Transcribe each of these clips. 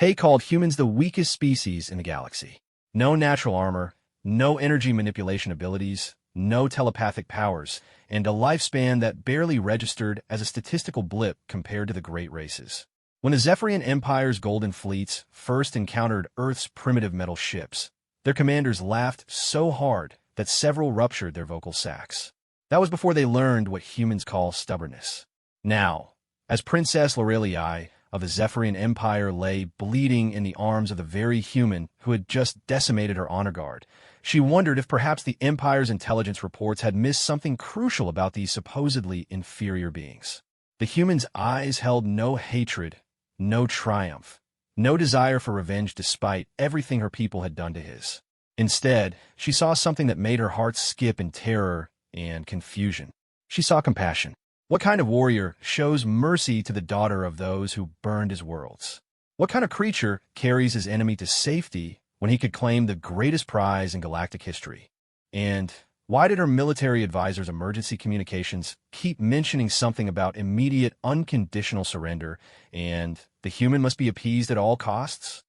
Hay called humans the weakest species in the galaxy. No natural armor, no energy manipulation abilities, no telepathic powers, and a lifespan that barely registered as a statistical blip compared to the great races. When the Zephyrian Empire's golden fleets first encountered Earth's primitive metal ships, their commanders laughed so hard that several ruptured their vocal sacs. That was before they learned what humans call stubbornness. Now, as Princess Lorelei of the Zephyrian Empire lay bleeding in the arms of the very human who had just decimated her honor guard, she wondered if perhaps the Empire's intelligence reports had missed something crucial about these supposedly inferior beings. The human's eyes held no hatred, no triumph, no desire for revenge despite everything her people had done to his. Instead, she saw something that made her heart skip in terror and confusion. She saw compassion. What kind of warrior shows mercy to the daughter of those who burned his worlds? What kind of creature carries his enemy to safety when he could claim the greatest prize in galactic history? And why did her military advisor's emergency communications keep mentioning something about immediate, unconditional surrender and the human must be appeased at all costs?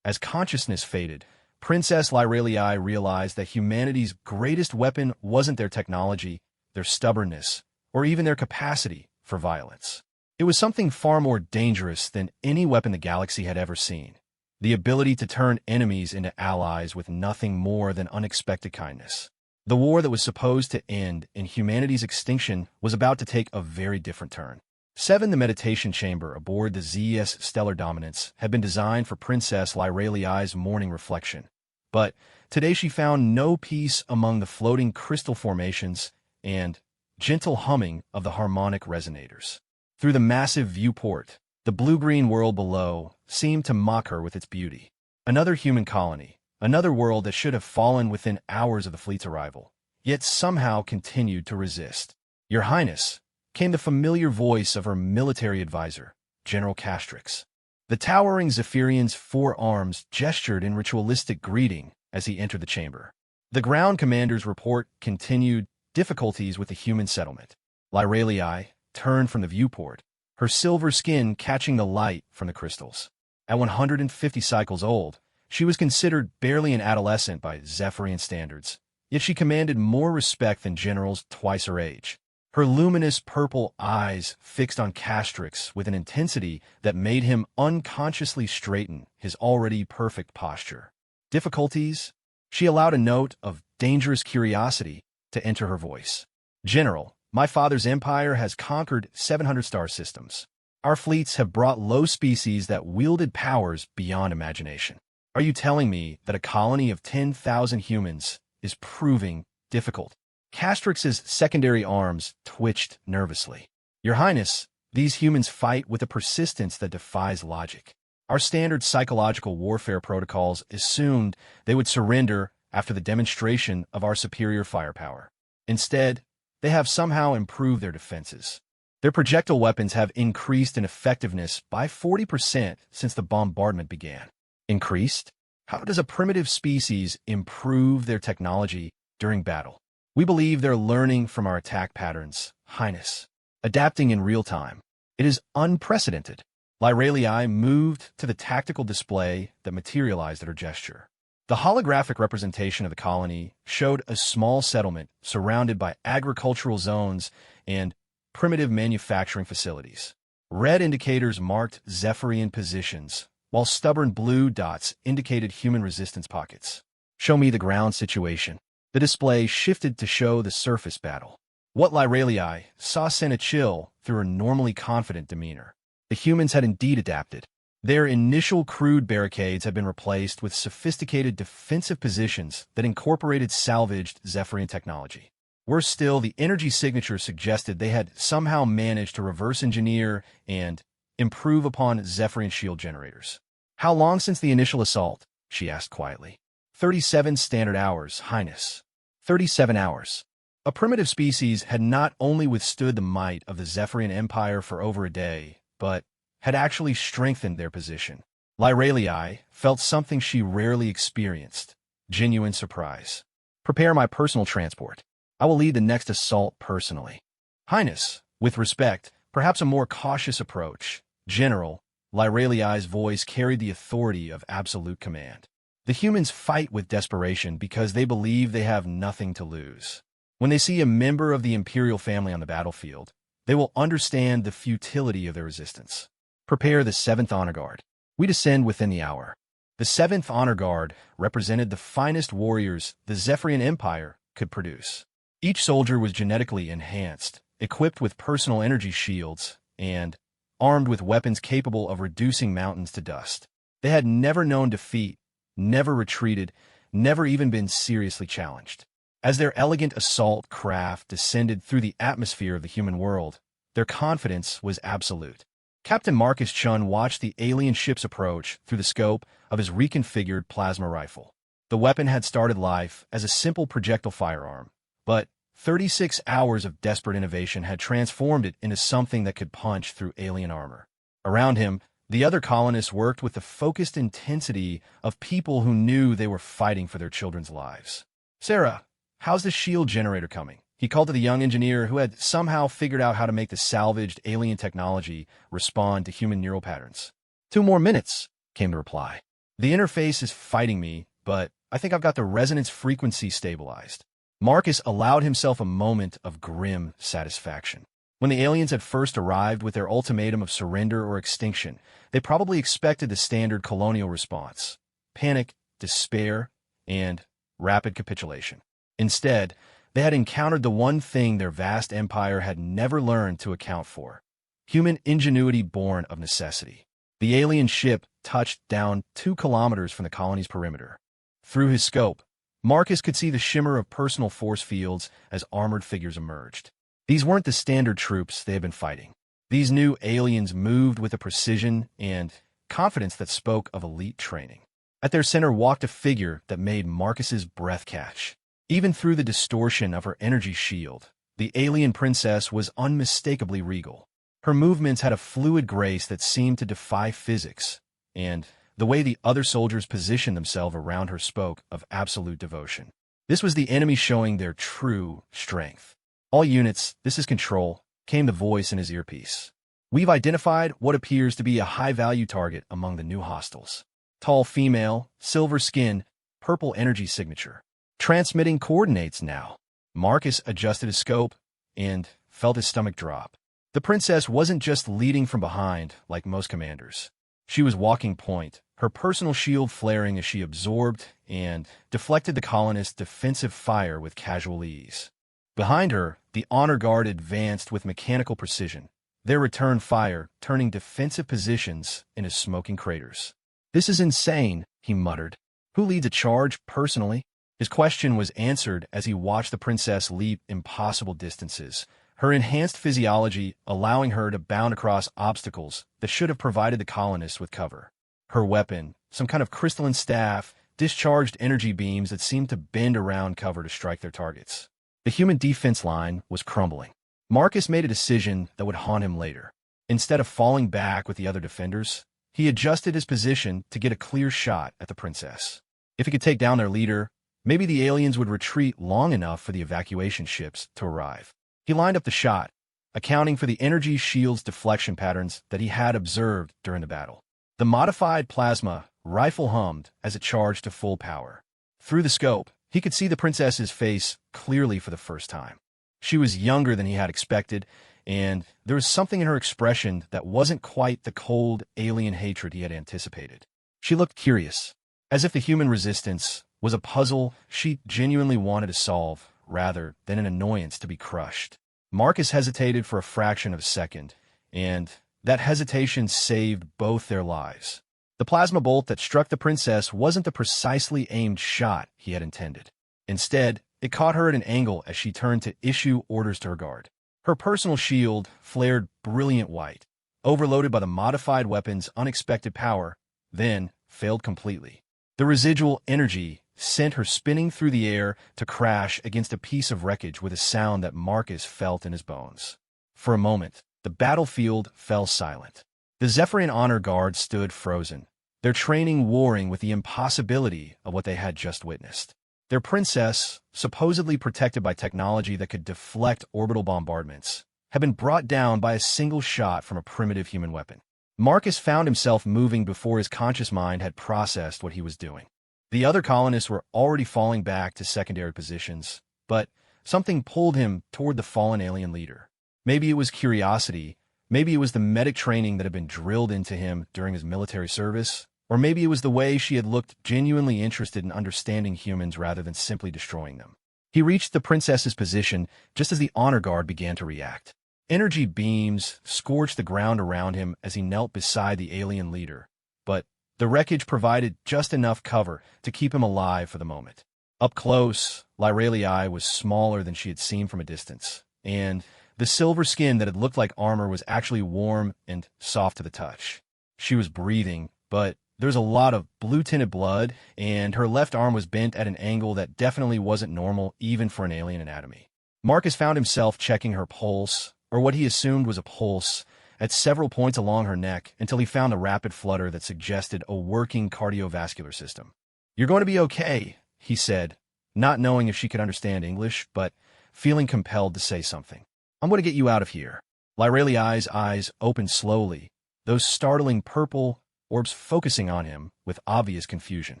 As consciousness faded, Princess Lorelei realized that humanity's greatest weapon wasn't their technology, their stubbornness, or even their capacity for violence. It was something far more dangerous than any weapon the galaxy had ever seen: the ability to turn enemies into allies with nothing more than unexpected kindness. The war that was supposed to end in humanity's extinction was about to take a very different turn. The meditation chamber aboard the ZES Stellar Dominance had been designed for Princess Lorelei's morning reflection. But today she found no peace among the floating crystal formations and gentle humming of the harmonic resonators. Through the massive viewport, the blue-green world below seemed to mock her with its beauty. Another human colony, another world that should have fallen within hours of the fleet's arrival, yet somehow continued to resist. "Your Highness," came the familiar voice of her military advisor, General Castrix. The towering Zephyrian's 4 arms gestured in ritualistic greeting as he entered the chamber. The ground commander's report continued difficulties with the human settlement. Lorelei turned from the viewport, her silver skin catching the light from the crystals. At 150 cycles old, she was considered barely an adolescent by Zephyrian standards, yet she commanded more respect than generals twice her age. Her luminous purple eyes fixed on Castrix with an intensity that made him unconsciously straighten his already perfect posture. Difficulties? She allowed a note of dangerous curiosity to enter her voice. "General, my father's empire has conquered 700 star systems. Our fleets have brought low species that wielded powers beyond imagination. Are you telling me that a colony of 10,000 humans is proving difficult?" Castrix's secondary arms twitched nervously. "Your Highness, these humans fight with a persistence that defies logic. Our standard psychological warfare protocols assumed they would surrender after the demonstration of our superior firepower. Instead, they have somehow improved their defenses. Their projectile weapons have increased in effectiveness by 40% since the bombardment began." Increased? How does a primitive species improve their technology during battle? "We believe they're learning from our attack patterns, Highness, adapting in real time. It is unprecedented." Lorelei moved to the tactical display that materialized at her gesture. The holographic representation of the colony showed a small settlement surrounded by agricultural zones and primitive manufacturing facilities. Red indicators marked Zephyrian positions, while stubborn blue dots indicated human resistance pockets. "Show me the ground situation." The display shifted to show the surface battle. What Lorelei saw sent a chill through her normally confident demeanor. The humans had indeed adapted. Their initial crude barricades had been replaced with sophisticated defensive positions that incorporated salvaged Zephyrian technology. Worse still, the energy signature suggested they had somehow managed to reverse engineer and improve upon Zephyrian shield generators. "How long since the initial assault?" she asked quietly. 37 standard hours, Highness. 37 hours. A primitive species had not only withstood the might of the Zephyrian Empire for over a day, but had actually strengthened their position. Lorelei felt something she rarely experienced: genuine surprise. "Prepare my personal transport. I will lead the next assault personally." "Highness, with respect, perhaps a more cautious approach. General, Lyraliai's voice carried the authority of absolute command. The humans fight with desperation because they believe they have nothing to lose. When they see a member of the Imperial family on the battlefield, they will understand the futility of their resistance. Prepare the 7th Honor Guard. We descend within the hour. The 7th Honor Guard represented the finest warriors the Zephyrian Empire could produce. Each soldier was genetically enhanced, equipped with personal energy shields, and armed with weapons capable of reducing mountains to dust. They had never known defeat, never retreated, never even been seriously challenged. As their elegant assault craft descended through the atmosphere of the human world, their confidence was absolute. Captain Marcus Chun watched the alien ships approach through the scope of his reconfigured plasma rifle. The weapon had started life as a simple projectile firearm, but 36 hours of desperate innovation had transformed it into something that could punch through alien armor. Around him, the other colonists worked with the focused intensity of people who knew they were fighting for their children's lives. "Sarah, how's the shield generator coming?" He called to the young engineer who had somehow figured out how to make the salvaged alien technology respond to human neural patterns. "2 more minutes," came the reply. "The interface is fighting me, but I think I've got the resonance frequency stabilized." Marcus allowed himself a moment of grim satisfaction. When the aliens had first arrived with their ultimatum of surrender or extinction, they probably expected the standard colonial response: panic, despair, and rapid capitulation. Instead, they had encountered the one thing their vast empire had never learned to account for: human ingenuity born of necessity. The alien ship touched down 2 kilometers from the colony's perimeter. Through his scope, Marcus could see the shimmer of personal force fields as armored figures emerged. These weren't the standard troops they had been fighting. These new aliens moved with a precision and confidence that spoke of elite training. At their center walked a figure that made Marcus's breath catch. Even through the distortion of her energy shield, the alien princess was unmistakably regal. Her movements had a fluid grace that seemed to defy physics, and the way the other soldiers positioned themselves around her spoke of absolute devotion. This was the enemy showing their true strength. "All units, this is Control," came the voice in his earpiece. "We've identified what appears to be a high-value target among the new hostiles. Tall female, silver skin, purple energy signature. Transmitting coordinates now." Marcus adjusted his scope and felt his stomach drop. The princess wasn't just leading from behind like most commanders. She was walking point, her personal shield flaring as she absorbed and deflected the colonists' defensive fire with casual ease. Behind her, the honor guard advanced with mechanical precision, their return fire turning defensive positions into smoking craters. "This is insane," he muttered. "Who leads a charge personally?" His question was answered as he watched the princess leap impossible distances, her enhanced physiology allowing her to bound across obstacles that should have provided the colonists with cover. Her weapon, some kind of crystalline staff, discharged energy beams that seemed to bend around cover to strike their targets. The human defense line was crumbling. Marcus made a decision that would haunt him later. Instead of falling back with the other defenders, he adjusted his position to get a clear shot at the princess. If he could take down their leader, maybe the aliens would retreat long enough for the evacuation ships to arrive. He lined up the shot, accounting for the energy shield's deflection patterns that he had observed during the battle. The modified plasma rifle hummed as it charged to full power. Through the scope, he could see the princess's face clearly for the first time. She was younger than he had expected, and there was something in her expression that wasn't quite the cold, alien hatred he had anticipated. She looked curious, as if the human resistance was a puzzle she genuinely wanted to solve, rather than an annoyance to be crushed. Marcus hesitated for a fraction of a second, and that hesitation saved both their lives. The plasma bolt that struck the princess wasn't the precisely aimed shot he had intended. Instead, it caught her at an angle as she turned to issue orders to her guard. Her personal shield flared brilliant white, overloaded by the modified weapon's unexpected power, then failed completely. The residual energy sent her spinning through the air to crash against a piece of wreckage with a sound that Marcus felt in his bones. For a moment, the battlefield fell silent. The Zephyrian honor guard stood frozen, their training warring with the impossibility of what they had just witnessed. Their princess, supposedly protected by technology that could deflect orbital bombardments, had been brought down by a single shot from a primitive human weapon. Marcus found himself moving before his conscious mind had processed what he was doing. The other colonists were already falling back to secondary positions, but something pulled him toward the fallen alien leader. Maybe it was curiosity, maybe it was the medic training that had been drilled into him during his military service, or maybe it was the way she had looked genuinely interested in understanding humans rather than simply destroying them. He reached the princess's position just as the honor guard began to react. Energy beams scorched the ground around him as he knelt beside the alien leader, but the wreckage provided just enough cover to keep him alive for the moment. Up close, Lyralii was smaller than she had seen from a distance, and the silver skin that had looked like armor was actually warm and soft to the touch. She was breathing, but there was a lot of blue-tinted blood, and her left arm was bent at an angle that definitely wasn't normal even for an alien anatomy. Marcus found himself checking her pulse, or what he assumed was a pulse, at several points along her neck until he found a rapid flutter that suggested a working cardiovascular system. "You're going to be okay," he said, not knowing if she could understand English, but feeling compelled to say something. "I'm going to get you out of here." Lyralii's eyes opened slowly, those startling purple orbs focusing on him with obvious confusion.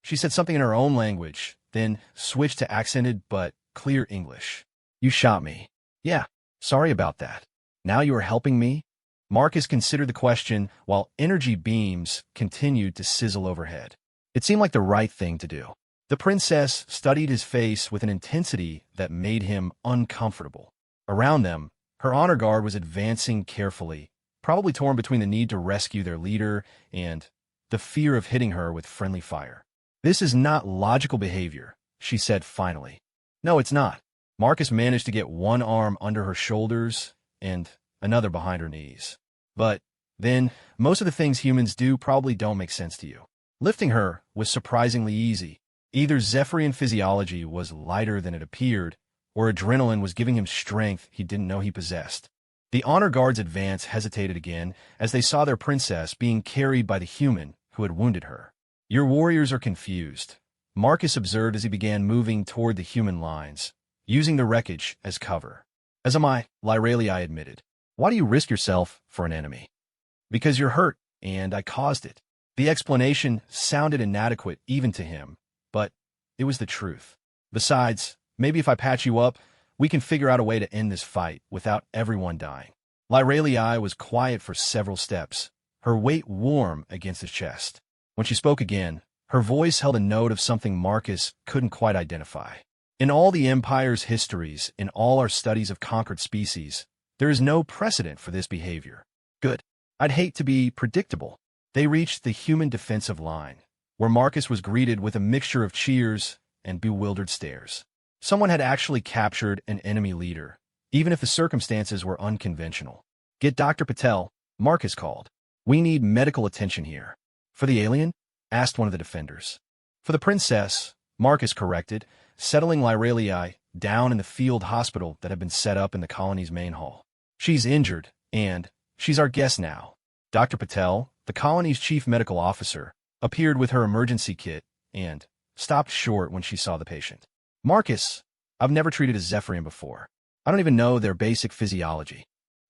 She said something in her own language, then switched to accented but clear English. "You shot me." "Yeah, sorry about that. Now you are helping me?" Marcus considered the question while energy beams continued to sizzle overhead. It seemed like the right thing to do. The princess studied his face with an intensity that made him uncomfortable. Around them, her honor guard was advancing carefully, probably torn between the need to rescue their leader and the fear of hitting her with friendly fire. "This is not logical behavior," she said finally. "No, it's not." Marcus managed to get one arm under her shoulders and another behind her knees. "But then, most of the things humans do probably don't make sense to you." Lifting her was surprisingly easy. Either Zephyrian physiology was lighter than it appeared, or adrenaline was giving him strength he didn't know he possessed. The honor guard's advance hesitated again as they saw their princess being carried by the human who had wounded her. "Your warriors are confused," Marcus observed as he began moving toward the human lines, using the wreckage as cover. "As am I," Lyralii admitted. "Why do you risk yourself for an enemy?" "Because you're hurt, and I caused it." The explanation sounded inadequate even to him, but it was the truth. "Besides, maybe if I patch you up, we can figure out a way to end this fight without everyone dying." Lyralii was quiet for several steps, her weight warm against his chest. When she spoke again, her voice held a note of something Marcus couldn't quite identify. "In all the Empire's histories, in all our studies of conquered species, there is no precedent for this behavior." "Good. I'd hate to be predictable." They reached the human defensive line, where Marcus was greeted with a mixture of cheers and bewildered stares. Someone had actually captured an enemy leader, even if the circumstances were unconventional. "Get Dr. Patel," Marcus called. "We need medical attention here." "For the alien?" asked one of the defenders. "For the princess," Marcus corrected, settling Lyralii down in the field hospital that had been set up in the colony's main hall. "She's injured, and she's our guest now." Dr. Patel, the colony's chief medical officer, appeared with her emergency kit and stopped short when she saw the patient. "Marcus, I've never treated a Zephyrian before. I don't even know their basic physiology."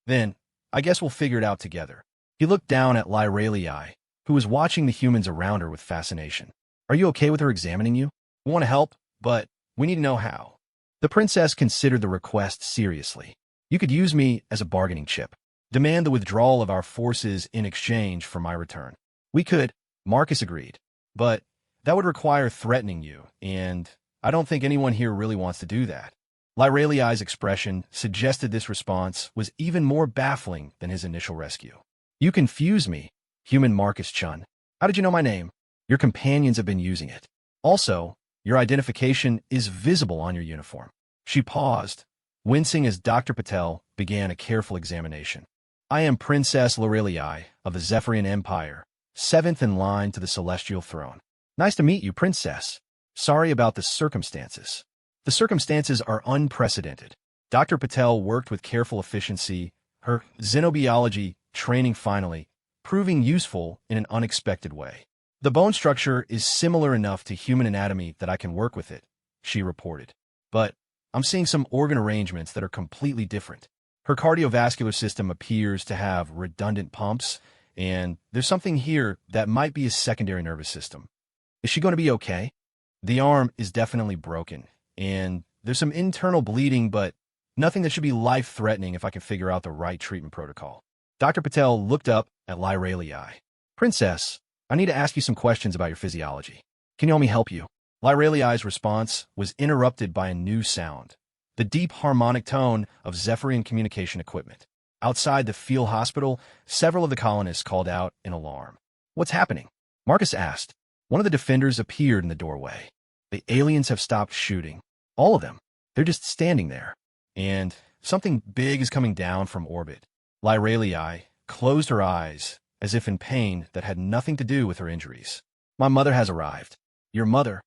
"Then, I guess we'll figure it out together." He looked down at Lyralii, who was watching the humans around her with fascination. "Are you okay with her examining you? We want to help, but we need to know how." The princess considered the request seriously. "You could use me as a bargaining chip. Demand the withdrawal of our forces in exchange for my return." "We could," Marcus agreed. "But that would require threatening you, and I don't think anyone here really wants to do that." Lyralii's expression suggested this response was even more baffling than his initial rescue. "You confuse me, human Marcus Chun. How did you know my name? Your companions have been using it. Also, your identification is visible on your uniform." She paused, wincing as Dr. Patel began a careful examination. "I am Princess Lyralii of the Zephyrian Empire, 7th in line to the Celestial Throne." "Nice to meet you, Princess. Sorry about the circumstances." "The circumstances are unprecedented." Dr. Patel worked with careful efficiency, her xenobiology training finally proving useful in an unexpected way. "The bone structure is similar enough to human anatomy that I can work with it," she reported. "But I'm seeing some organ arrangements that are completely different. Her cardiovascular system appears to have redundant pumps, and there's something here that might be a secondary nervous system. Is she going to be okay? The arm is definitely broken, and there's some internal bleeding, but nothing that should be life-threatening if I can figure out the right treatment protocol. Dr. Patel looked up at Lyralii. Princess, I need to ask you some questions about your physiology. Can you help me help you? Lyralii's response was interrupted by a new sound, the deep harmonic tone of Zephyrian communication equipment. Outside the field hospital, several of the colonists called out in alarm. What's happening? Marcus asked. One of the defenders appeared in the doorway. The aliens have stopped shooting. All of them. They're just standing there. And something big is coming down from orbit. Lyralii closed her eyes, as if in pain that had nothing to do with her injuries. My mother has arrived. Your mother?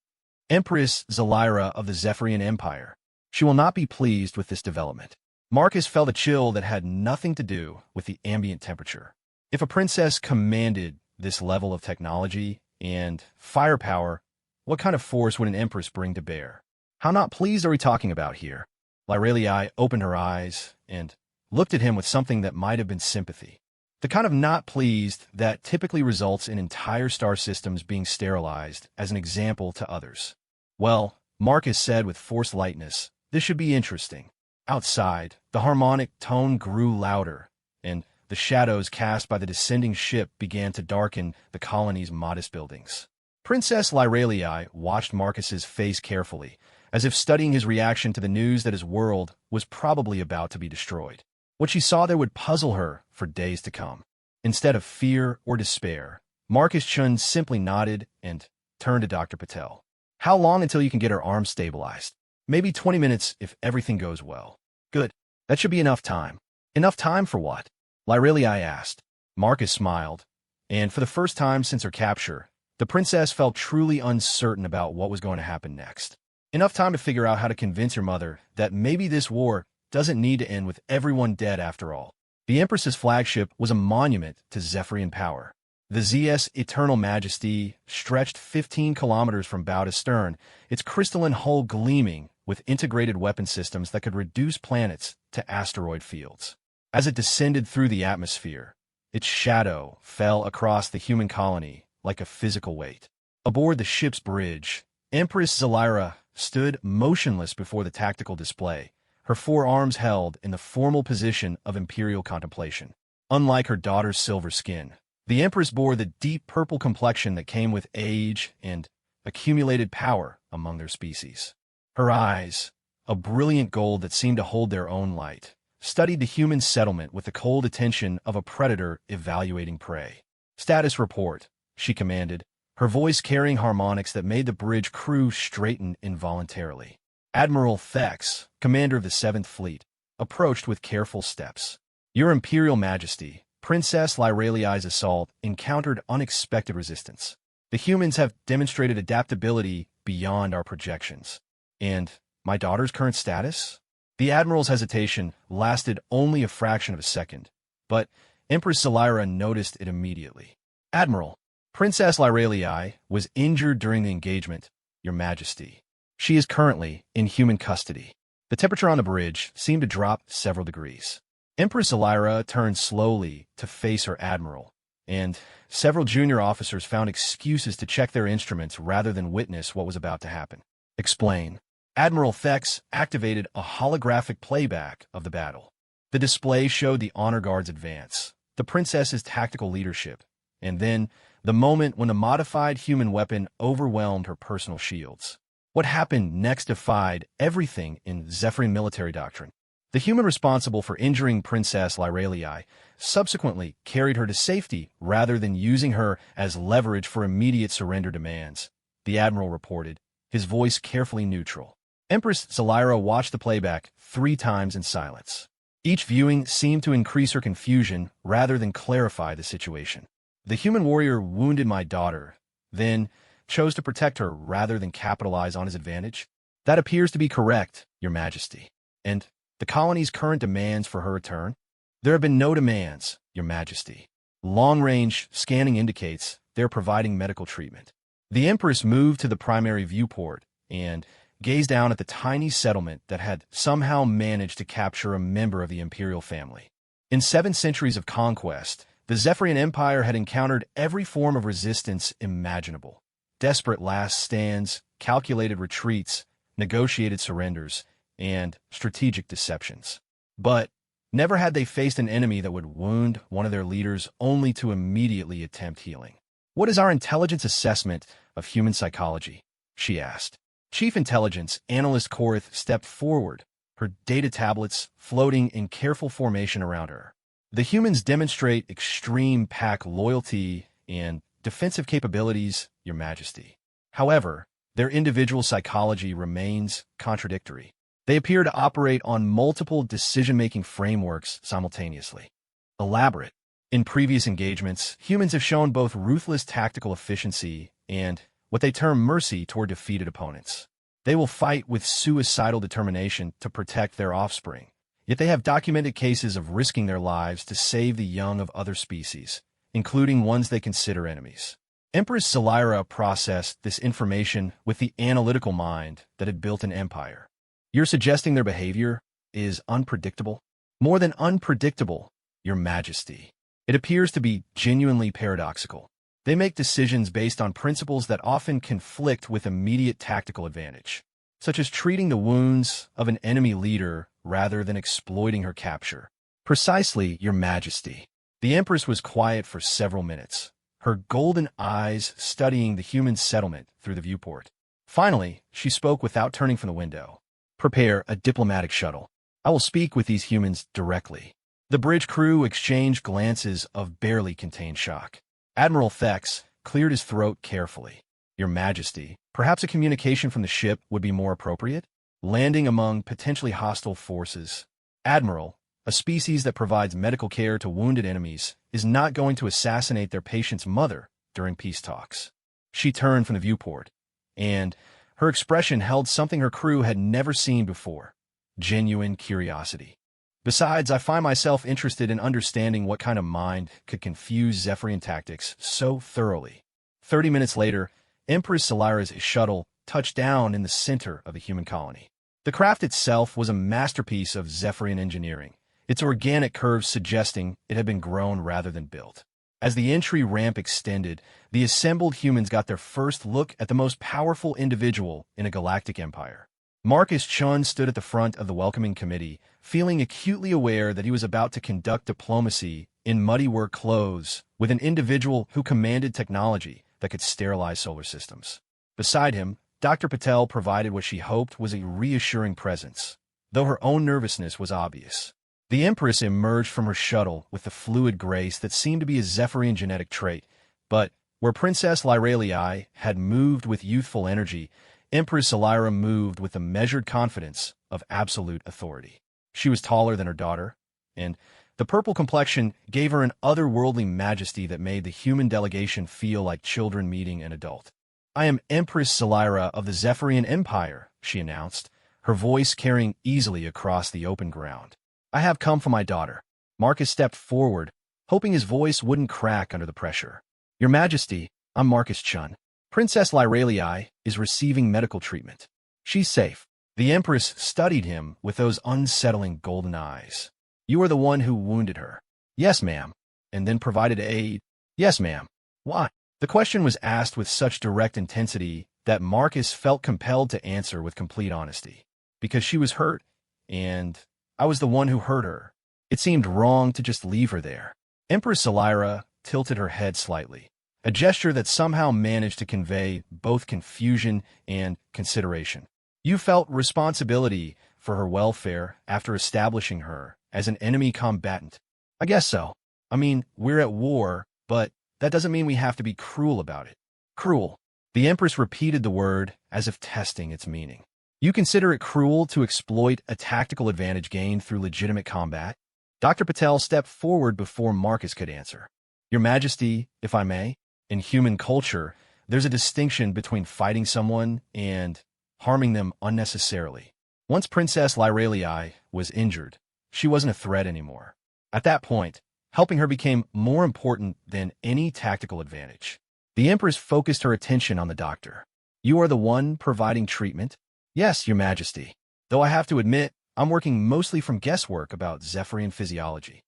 Empress Zelira of the Zephyrian Empire. She will not be pleased with this development. Marcus felt a chill that had nothing to do with the ambient temperature. If a princess commanded this level of technology and firepower, what kind of force would an empress bring to bear? How not pleased are we talking about here? Lyralii opened her eyes and looked at him with something that might have been sympathy. The kind of not pleased that typically results in entire star systems being sterilized as an example to others. Well, Marcus said with forced lightness, this should be interesting. Outside, the harmonic tone grew louder, and the shadows cast by the descending ship began to darken the colony's modest buildings. Princess Lyralii watched Marcus's face carefully, as if studying his reaction to the news that his world was probably about to be destroyed. What she saw there would puzzle her for days to come. Instead of fear or despair, Marcus Chun simply nodded and turned to Dr. Patel. How long until you can get her arm stabilized? Maybe 20 minutes if everything goes well. Good. That should be enough time. Enough time for what? Lyralii asked. Marcus smiled, and for the first time since her capture, the princess felt truly uncertain about what was going to happen next. Enough time to figure out how to convince your mother that maybe this war doesn't need to end with everyone dead after all. The Empress's flagship was a monument to Zephyrian power. The ZS Eternal Majesty stretched 15 kilometers from bow to stern, its crystalline hull gleaming with integrated weapon systems that could reduce planets to asteroid fields. As it descended through the atmosphere, its shadow fell across the human colony like a physical weight. Aboard the ship's bridge, Empress Zelira stood motionless before the tactical display, her forearms held in the formal position of imperial contemplation. Unlike her daughter's silver skin, the Empress bore the deep purple complexion that came with age and accumulated power among their species. Her eyes, a brilliant gold that seemed to hold their own light, studied the human settlement with the cold attention of a predator evaluating prey. Status report, she commanded, her voice carrying harmonics that made the bridge crew straighten involuntarily. Admiral Thex, commander of the 7th Fleet, approached with careful steps. Your Imperial Majesty, Princess Lyralii's assault encountered unexpected resistance. The humans have demonstrated adaptability beyond our projections. And my daughter's current status? The Admiral's hesitation lasted only a fraction of a second, but Empress Zelira noticed it immediately. Admiral, Princess Lyralii was injured during the engagement, Your Majesty. She is currently in human custody. The temperature on the bridge seemed to drop several degrees. Empress Zelira turned slowly to face her admiral, and several junior officers found excuses to check their instruments rather than witness what was about to happen. Explain. Admiral Thex activated a holographic playback of the battle. The display showed the honor guard's advance, the princess's tactical leadership, and then the moment when a modified human weapon overwhelmed her personal shields. What happened next defied everything in Zephyrian military doctrine. The human responsible for injuring Princess Lyralii subsequently carried her to safety rather than using her as leverage for immediate surrender demands, the Admiral reported, his voice carefully neutral. Empress Zelira watched the playback 3 times in silence. Each viewing seemed to increase her confusion rather than clarify the situation. The human warrior wounded my daughter, then chose to protect her rather than capitalize on his advantage? That appears to be correct, Your Majesty. And the colony's current demands for her return? There have been no demands, Your Majesty. Long-range scanning indicates they're providing medical treatment. The Empress moved to the primary viewport and gazed down at the tiny settlement that had somehow managed to capture a member of the imperial family. In 7 centuries of conquest, The Zephyrian Empire had encountered every form of resistance imaginable. Desperate last stands, calculated retreats, negotiated surrenders, and strategic deceptions. But never had they faced an enemy that would wound one of their leaders only to immediately attempt healing. "What is our intelligence assessment of human psychology?" she asked. Chief Intelligence Analyst Korith stepped forward, her data tablets floating in careful formation around her. "The humans demonstrate extreme pack loyalty and defensive capabilities, Your Majesty. However, their individual psychology remains contradictory. They appear to operate on multiple decision-making frameworks simultaneously." Elaborate. In previous engagements, humans have shown both ruthless tactical efficiency and what they term mercy toward defeated opponents. They will fight with suicidal determination to protect their offspring, yet they have documented cases of risking their lives to save the young of other species, including ones they consider enemies. Empress Salira processed this information with the analytical mind that had built an empire. "You're suggesting their behavior is unpredictable?" "More than unpredictable, Your Majesty. It appears to be genuinely paradoxical. They make decisions based on principles that often conflict with immediate tactical advantage, such as treating the wounds of an enemy leader rather than exploiting her capture." "Precisely, Your Majesty." The Empress was quiet for several minutes, her golden eyes studying the human settlement through the viewport. Finally, she spoke without turning from the window. "Prepare a diplomatic shuttle. I will speak with these humans directly." The bridge crew exchanged glances of barely contained shock. Admiral Thex cleared his throat carefully. "Your Majesty, perhaps a communication from the ship would be more appropriate? Landing among potentially hostile forces. Admiral, a species that provides medical care to wounded enemies, is not going to assassinate their patient's mother during peace talks." She turned from the viewport, and her expression held something her crew had never seen before: genuine curiosity. "Besides, I find myself interested in understanding what kind of mind could confuse Zephyrian tactics so thoroughly." 30 minutes later, Empress Salira's shuttle touched down in the center of the human colony. The craft itself was a masterpiece of Zephyrian engineering, its organic curves suggesting it had been grown rather than built. As the entry ramp extended, the assembled humans got their first look at the most powerful individual in a galactic empire. Marcus Chun stood at the front of the welcoming committee, feeling acutely aware that he was about to conduct diplomacy in muddy work clothes with an individual who commanded technology that could sterilize solar systems. Beside him, Dr. Patel provided what she hoped was a reassuring presence, though her own nervousness was obvious. The Empress emerged from her shuttle with the fluid grace that seemed to be a Zephyrian genetic trait, but where Princess Lyralii had moved with youthful energy, Empress Salira moved with the measured confidence of absolute authority. She was taller than her daughter, and the purple complexion gave her an otherworldly majesty that made the human delegation feel like children meeting an adult. "I am Empress Salira of the Zephyrian Empire," she announced, her voice carrying easily across the open ground. "I have come for my daughter." Marcus stepped forward, hoping his voice wouldn't crack under the pressure. "Your Majesty, I'm Marcus Chun. Princess Lyralii is receiving medical treatment. She's safe." The Empress studied him with those unsettling golden eyes. "You are the one who wounded her." "Yes, ma'am." "And then provided aid." "Yes, ma'am." "Why?" The question was asked with such direct intensity that Marcus felt compelled to answer with complete honesty. "Because she was hurt, and I was the one who hurt her. It seemed wrong to just leave her there." Empress Salira tilted her head slightly, a gesture that somehow managed to convey both confusion and consideration. "You felt responsibility for her welfare after establishing her as an enemy combatant." "I guess so. I mean, we're at war, but that doesn't mean we have to be cruel about it." "Cruel." The Empress repeated the word as if testing its meaning. "You consider it cruel to exploit a tactical advantage gained through legitimate combat?" Dr. Patel stepped forward before Marcus could answer. "Your Majesty, if I may, in human culture, there's a distinction between fighting someone and harming them unnecessarily. Once Princess Lyralii was injured, she wasn't a threat anymore. At that point, helping her became more important than any tactical advantage." The Empress focused her attention on the doctor. "You are the one providing treatment?" "Yes, Your Majesty. Though I have to admit, I'm working mostly from guesswork about Zephyrian physiology."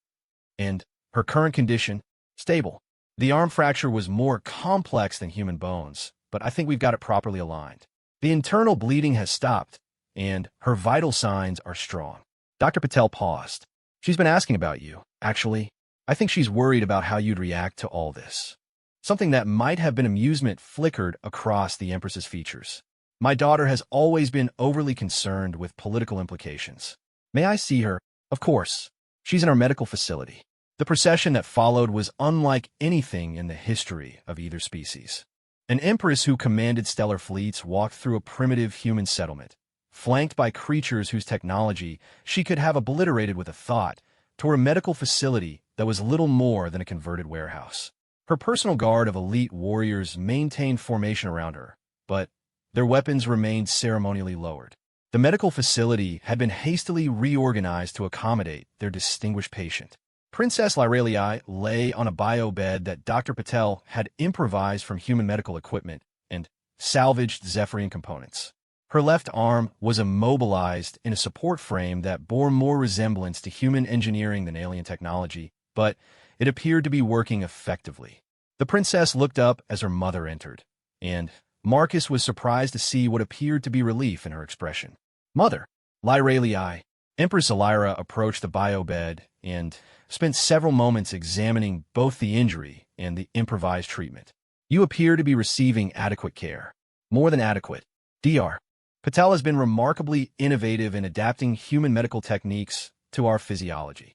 "And her current condition?" Stable. The arm fracture was more complex than human bones, but I think we've got it properly aligned. The internal bleeding has stopped, and her vital signs are strong. Dr. Patel paused. She's been asking about you, actually. I think she's worried about how you'd react to all this. Something that might have been amusement flickered across the Empress's features. My daughter has always been overly concerned with political implications. May I see her? Of course. She's in our medical facility. The procession that followed was unlike anything in the history of either species. An empress who commanded stellar fleets walked through a primitive human settlement, flanked by creatures whose technology she could have obliterated with a thought, toward a medical facility that was little more than a converted warehouse. Her personal guard of elite warriors maintained formation around her, but their weapons remained ceremonially lowered. The medical facility had been hastily reorganized to accommodate their distinguished patient. Princess Lyralii lay on a bio-bed that Dr. Patel had improvised from human medical equipment and salvaged Zephyrian components. Her left arm was immobilized in a support frame that bore more resemblance to human engineering than alien technology, but it appeared to be working effectively. The princess looked up as her mother entered, and Marcus was surprised to see what appeared to be relief in her expression. Mother, Lyralii. Empress Elira approached the bio-bed and spent several moments examining both the injury and the improvised treatment. You appear to be receiving adequate care. More than adequate. Dr. Patel has been remarkably innovative in adapting human medical techniques to our physiology.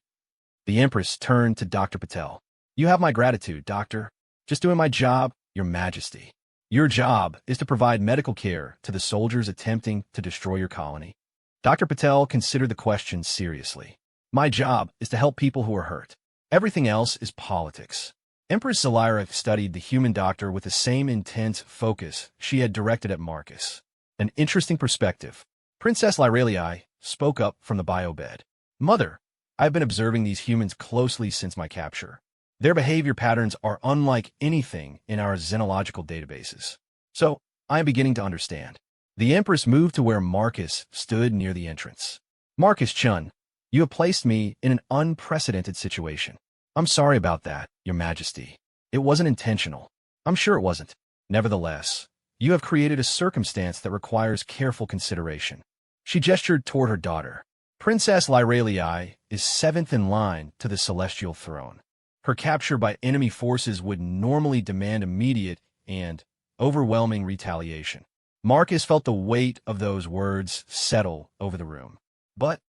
The Empress turned to Dr. Patel. You have my gratitude, Doctor. Just doing my job, Your Majesty. Your job is to provide medical care to the soldiers attempting to destroy your colony. Dr. Patel considered the question seriously. My job is to help people who are hurt. Everything else is politics. Empress Elira studied the human doctor with the same intense focus she had directed at Marcus. An interesting perspective. Princess Lyralii spoke up from the bio-bed. Mother, I've been observing these humans closely since my capture. Their behavior patterns are unlike anything in our xenological databases. So, I am beginning to understand. The Empress moved to where Marcus stood near the entrance. Marcus Chun, you have placed me in an unprecedented situation. I'm sorry about that, Your Majesty. It wasn't intentional. I'm sure it wasn't. Nevertheless, you have created a circumstance that requires careful consideration. She gestured toward her daughter. Princess Lyralii is seventh in line to the celestial throne. Her capture by enemy forces would normally demand immediate and overwhelming retaliation. Marcus felt the weight of those words settle over the room. But,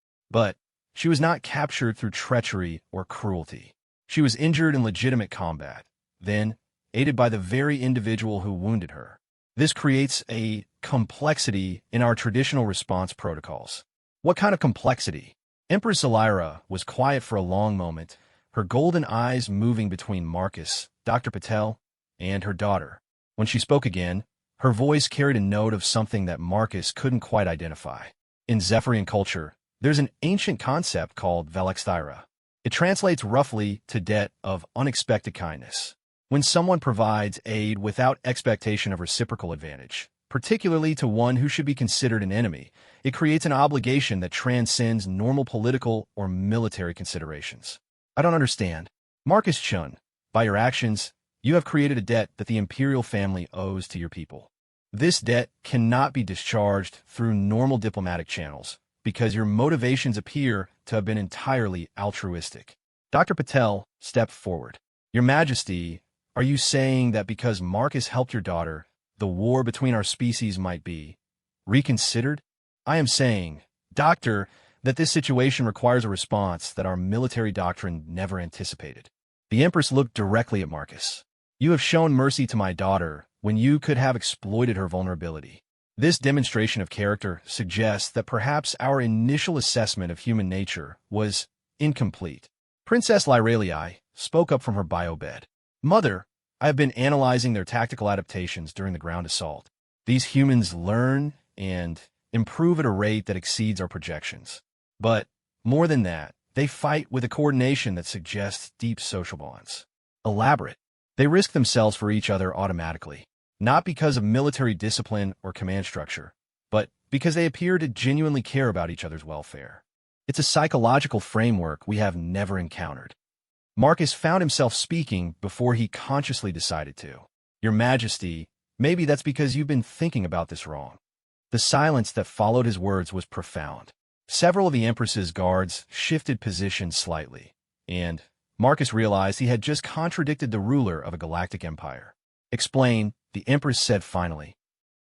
she was not captured through treachery or cruelty. She was injured in legitimate combat, then aided by the very individual who wounded her. This creates a complexity in our traditional response protocols. What kind of complexity? Empress Elira was quiet for a long moment, her golden eyes moving between Marcus, Dr. Patel, and her daughter. When she spoke again, her voice carried a note of something that Marcus couldn't quite identify. In Zephyrian culture, there's an ancient concept called velexthira. It translates roughly to debt of unexpected kindness. When someone provides aid without expectation of reciprocal advantage, particularly to one who should be considered an enemy, it creates an obligation that transcends normal political or military considerations. I don't understand. Marcus Chun, by your actions, you have created a debt that the imperial family owes to your people. This debt cannot be discharged through normal diplomatic channels because your motivations appear to have been entirely altruistic. Dr. Patel stepped forward. Your Majesty, are you saying that because Marcus helped your daughter, the war between our species might be reconsidered? I am saying, Doctor, that this situation requires a response that our military doctrine never anticipated. The Empress looked directly at Marcus. You have shown mercy to my daughter when you could have exploited her vulnerability. This demonstration of character suggests that perhaps our initial assessment of human nature was incomplete. Princess Lyralii spoke up from her bio-bed. Mother, I have been analyzing their tactical adaptations during the ground assault. These humans learn and improve at a rate that exceeds our projections. But, more than that, they fight with a coordination that suggests deep social bonds. Elaborate. They risk themselves for each other automatically, not because of military discipline or command structure, but because they appear to genuinely care about each other's welfare. It's a psychological framework we have never encountered. Marcus found himself speaking before he consciously decided to. Your Majesty, maybe that's because you've been thinking about this wrong. The silence that followed his words was profound. Several of the Empress's guards shifted positions slightly, and Marcus realized he had just contradicted the ruler of a galactic empire. Explain, the Empress said finally.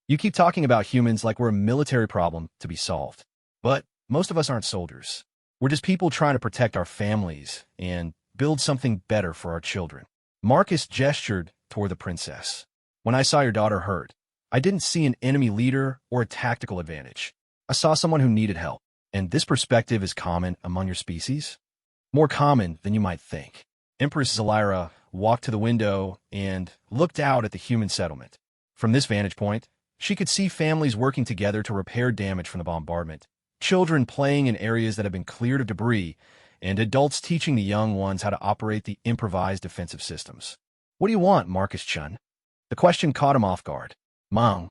You keep talking about humans like we're a military problem to be solved. But most of us aren't soldiers. We're just people trying to protect our families and build something better for our children. Marcus gestured toward the princess. When I saw your daughter hurt, I didn't see an enemy leader or a tactical advantage. I saw someone who needed help. And this perspective is common among your species? More common than you might think. Empress Zelira walked to the window and looked out at the human settlement. From this vantage point, she could see families working together to repair damage from the bombardment, children playing in areas that have been cleared of debris, and adults teaching the young ones how to operate the improvised defensive systems. What do you want, Marcus Chun? The question caught him off guard. Mong,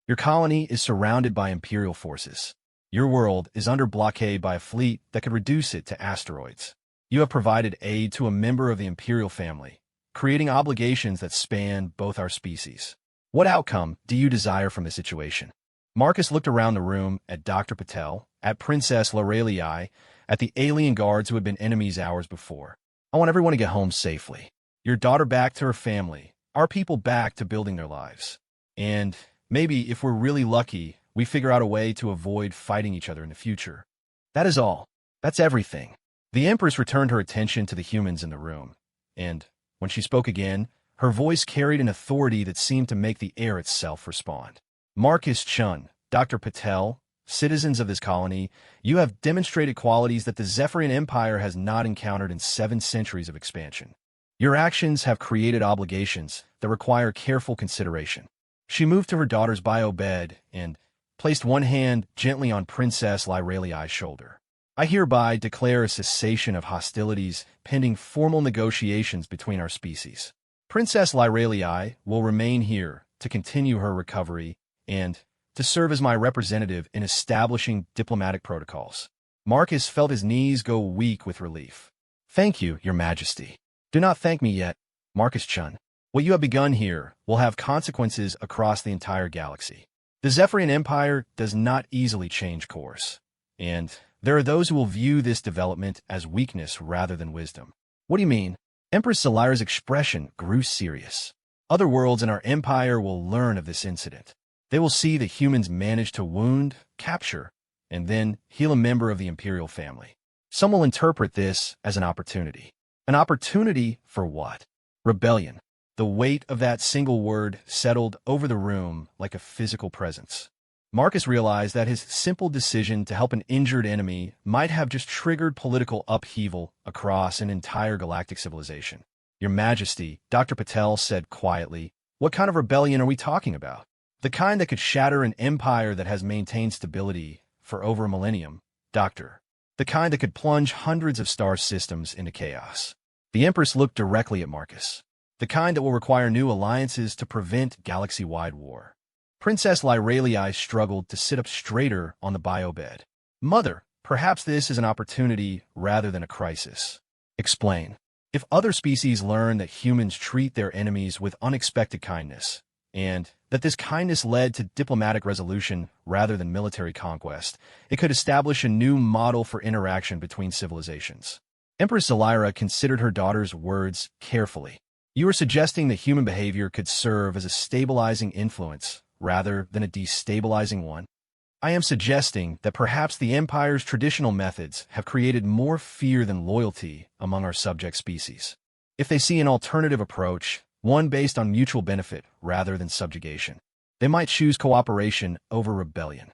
your colony is surrounded by Imperial forces. Your world is under blockade by a fleet that could reduce it to asteroids. You have provided aid to a member of the Imperial family, creating obligations that span both our species. What outcome do you desire from this situation? Marcus looked around the room at Dr. Patel, at Princess Lorelei, at the alien guards who had been enemies hours before. I want everyone to get home safely. Your daughter back to her family, our people back to building their lives. And maybe, if we're really lucky, we figure out a way to avoid fighting each other in the future. That is all. That's everything. The Empress returned her attention to the humans in the room, and when she spoke again, her voice carried an authority that seemed to make the air itself respond. Marcus Chun, Dr. Patel, citizens of this colony, you have demonstrated qualities that the Zephyrian Empire has not encountered in 7 centuries of expansion. Your actions have created obligations that require careful consideration. She moved to her daughter's bio bed and placed one hand gently on Princess Lyralei's shoulder. I hereby declare a cessation of hostilities pending formal negotiations between our species. Princess Lyralei will remain here to continue her recovery and to serve as my representative in establishing diplomatic protocols. Marcus felt his knees go weak with relief. Thank you, Your Majesty. Do not thank me yet, Marcus Chun. What you have begun here will have consequences across the entire galaxy. The Zephyrian Empire does not easily change course, and there are those who will view this development as weakness rather than wisdom. What do you mean? Empress Zelira's expression grew serious. Other worlds in our empire will learn of this incident. They will see that humans managed to wound, capture, and then heal a member of the Imperial family. Some will interpret this as an opportunity. An opportunity for what? Rebellion. The weight of that single word settled over the room like a physical presence. Marcus realized that his simple decision to help an injured enemy might have just triggered political upheaval across an entire galactic civilization. Your Majesty, Dr. Patel said quietly, what kind of rebellion are we talking about? The kind that could shatter an empire that has maintained stability for over a millennium, Doctor. The kind that could plunge hundreds of star systems into chaos. The Empress looked directly at Marcus. The kind that will require new alliances to prevent galaxy-wide war. Princess Lyralei struggled to sit up straighter on the bio bed. Mother, perhaps this is an opportunity rather than a crisis. Explain. If other species learn that humans treat their enemies with unexpected kindness, and that this kindness led to diplomatic resolution rather than military conquest, it could establish a new model for interaction between civilizations. Empress Zelira considered her daughter's words carefully. You are suggesting that human behavior could serve as a stabilizing influence rather than a destabilizing one? I am suggesting that perhaps the Empire's traditional methods have created more fear than loyalty among our subject species. If they see an alternative approach, one based on mutual benefit rather than subjugation, they might choose cooperation over rebellion.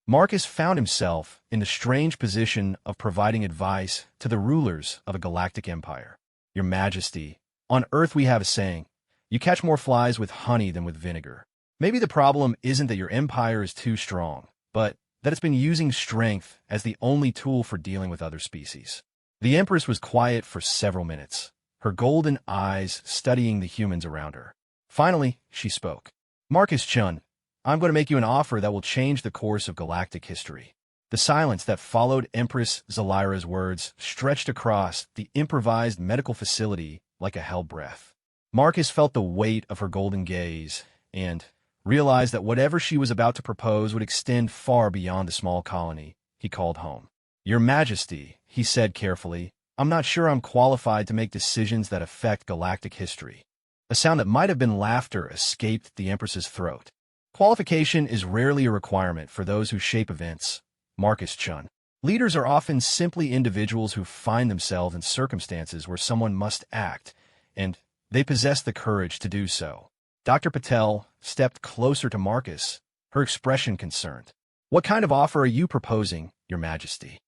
Marcus found himself in the strange position of providing advice to the rulers of a galactic empire. Your Majesty, on Earth we have a saying, you catch more flies with honey than with vinegar. Maybe the problem isn't that your empire is too strong, but that it's been using strength as the only tool for dealing with other species. The Empress was quiet for several minutes, her golden eyes studying the humans around her. Finally, she spoke. Marcus Chun, I'm going to make you an offer that will change the course of galactic history. The silence that followed Empress Zalira's words stretched across the improvised medical facility like a hell breath. Marcus felt the weight of her golden gaze and realized that whatever she was about to propose would extend far beyond the small colony he called home. "Your Majesty," he said carefully, "I'm not sure I'm qualified to make decisions that affect galactic history." A sound that might have been laughter escaped the Empress's throat. "Qualification is rarely a requirement for those who shape events, Marcus Chun. Leaders are often simply individuals who find themselves in circumstances where someone must act, and they possess the courage to do so." Dr. Patel stepped closer to Marcus, her expression concerned. "What kind of offer are you proposing, Your Majesty?"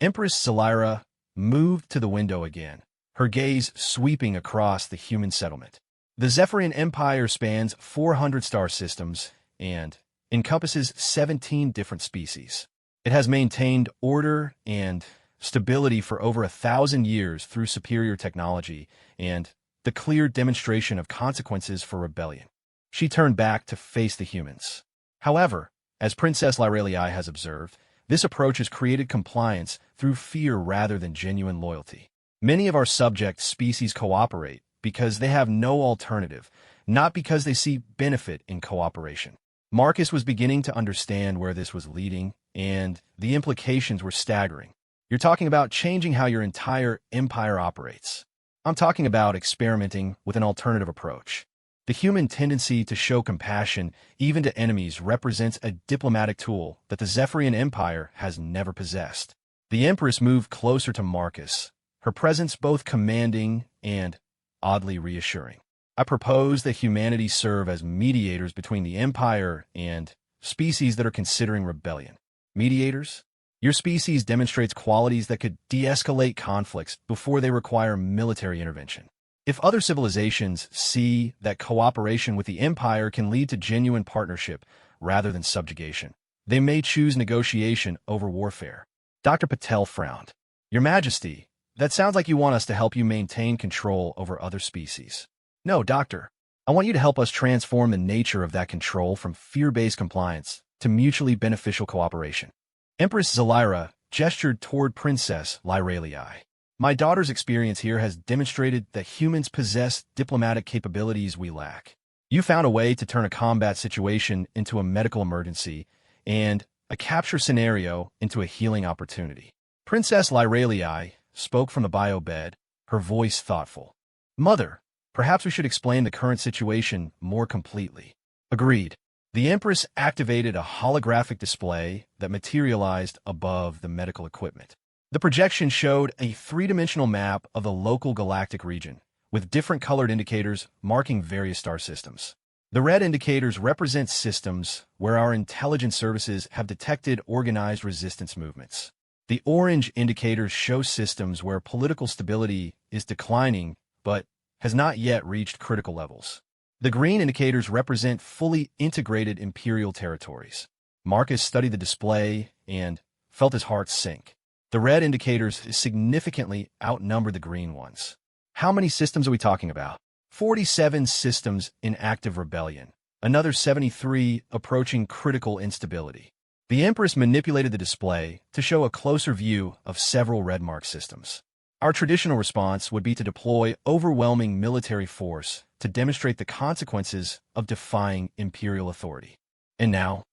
Empress Zalira moved to the window again, her gaze sweeping across the human settlement. The Zephyrian Empire spans 400 star systems and encompasses 17 different species. It has maintained order and stability for over 1,000 years through superior technology and the clear demonstration of consequences for rebellion. She turned back to face the humans. However, as Princess Lyralii has observed, this approach has created compliance through fear rather than genuine loyalty. Many of our subject species cooperate because they have no alternative, not because they see benefit in cooperation. Marcus was beginning to understand where this was leading, and the implications were staggering. "You're talking about changing how your entire empire operates." "I'm talking about experimenting with an alternative approach. The human tendency to show compassion, even to enemies, represents a diplomatic tool that the Zephyrian Empire has never possessed." The Empress moved closer to Marcus, her presence both commanding and oddly reassuring. "I propose that humanity serve as mediators between the Empire and species that are considering rebellion." "Mediators? Your species demonstrates qualities that could de-escalate conflicts before they require military intervention. If other civilizations see that cooperation with the Empire can lead to genuine partnership rather than subjugation, they may choose negotiation over warfare." Dr. Patel frowned. "Your Majesty, that sounds like you want us to help you maintain control over other species." "No, Doctor. I want you to help us transform the nature of that control from fear-based compliance to mutually beneficial cooperation." Empress Zalira gestured toward Princess Lyralii. "My daughter's experience here has demonstrated that humans possess diplomatic capabilities we lack. You found a way to turn a combat situation into a medical emergency and a capture scenario into a healing opportunity." Princess Lyralii spoke from the bio bed, her voice thoughtful. "Mother, perhaps we should explain the current situation more completely." "Agreed." The Empress activated a holographic display that materialized above the medical equipment. The projection showed a three-dimensional map of the local galactic region, with different colored indicators marking various star systems. The red indicators represent systems where our intelligence services have detected organized resistance movements. The orange indicators show systems where political stability is declining but has not yet reached critical levels. The green indicators represent fully integrated imperial territories. Marcus studied the display and felt his heart sink. The red indicators significantly outnumbered the green ones. How many systems are we talking about? 47 systems in active rebellion, another 73 approaching critical instability. The Empress manipulated the display to show a closer view of several red mark systems. "Our traditional response would be to deploy overwhelming military force to demonstrate the consequences of defying imperial authority. And now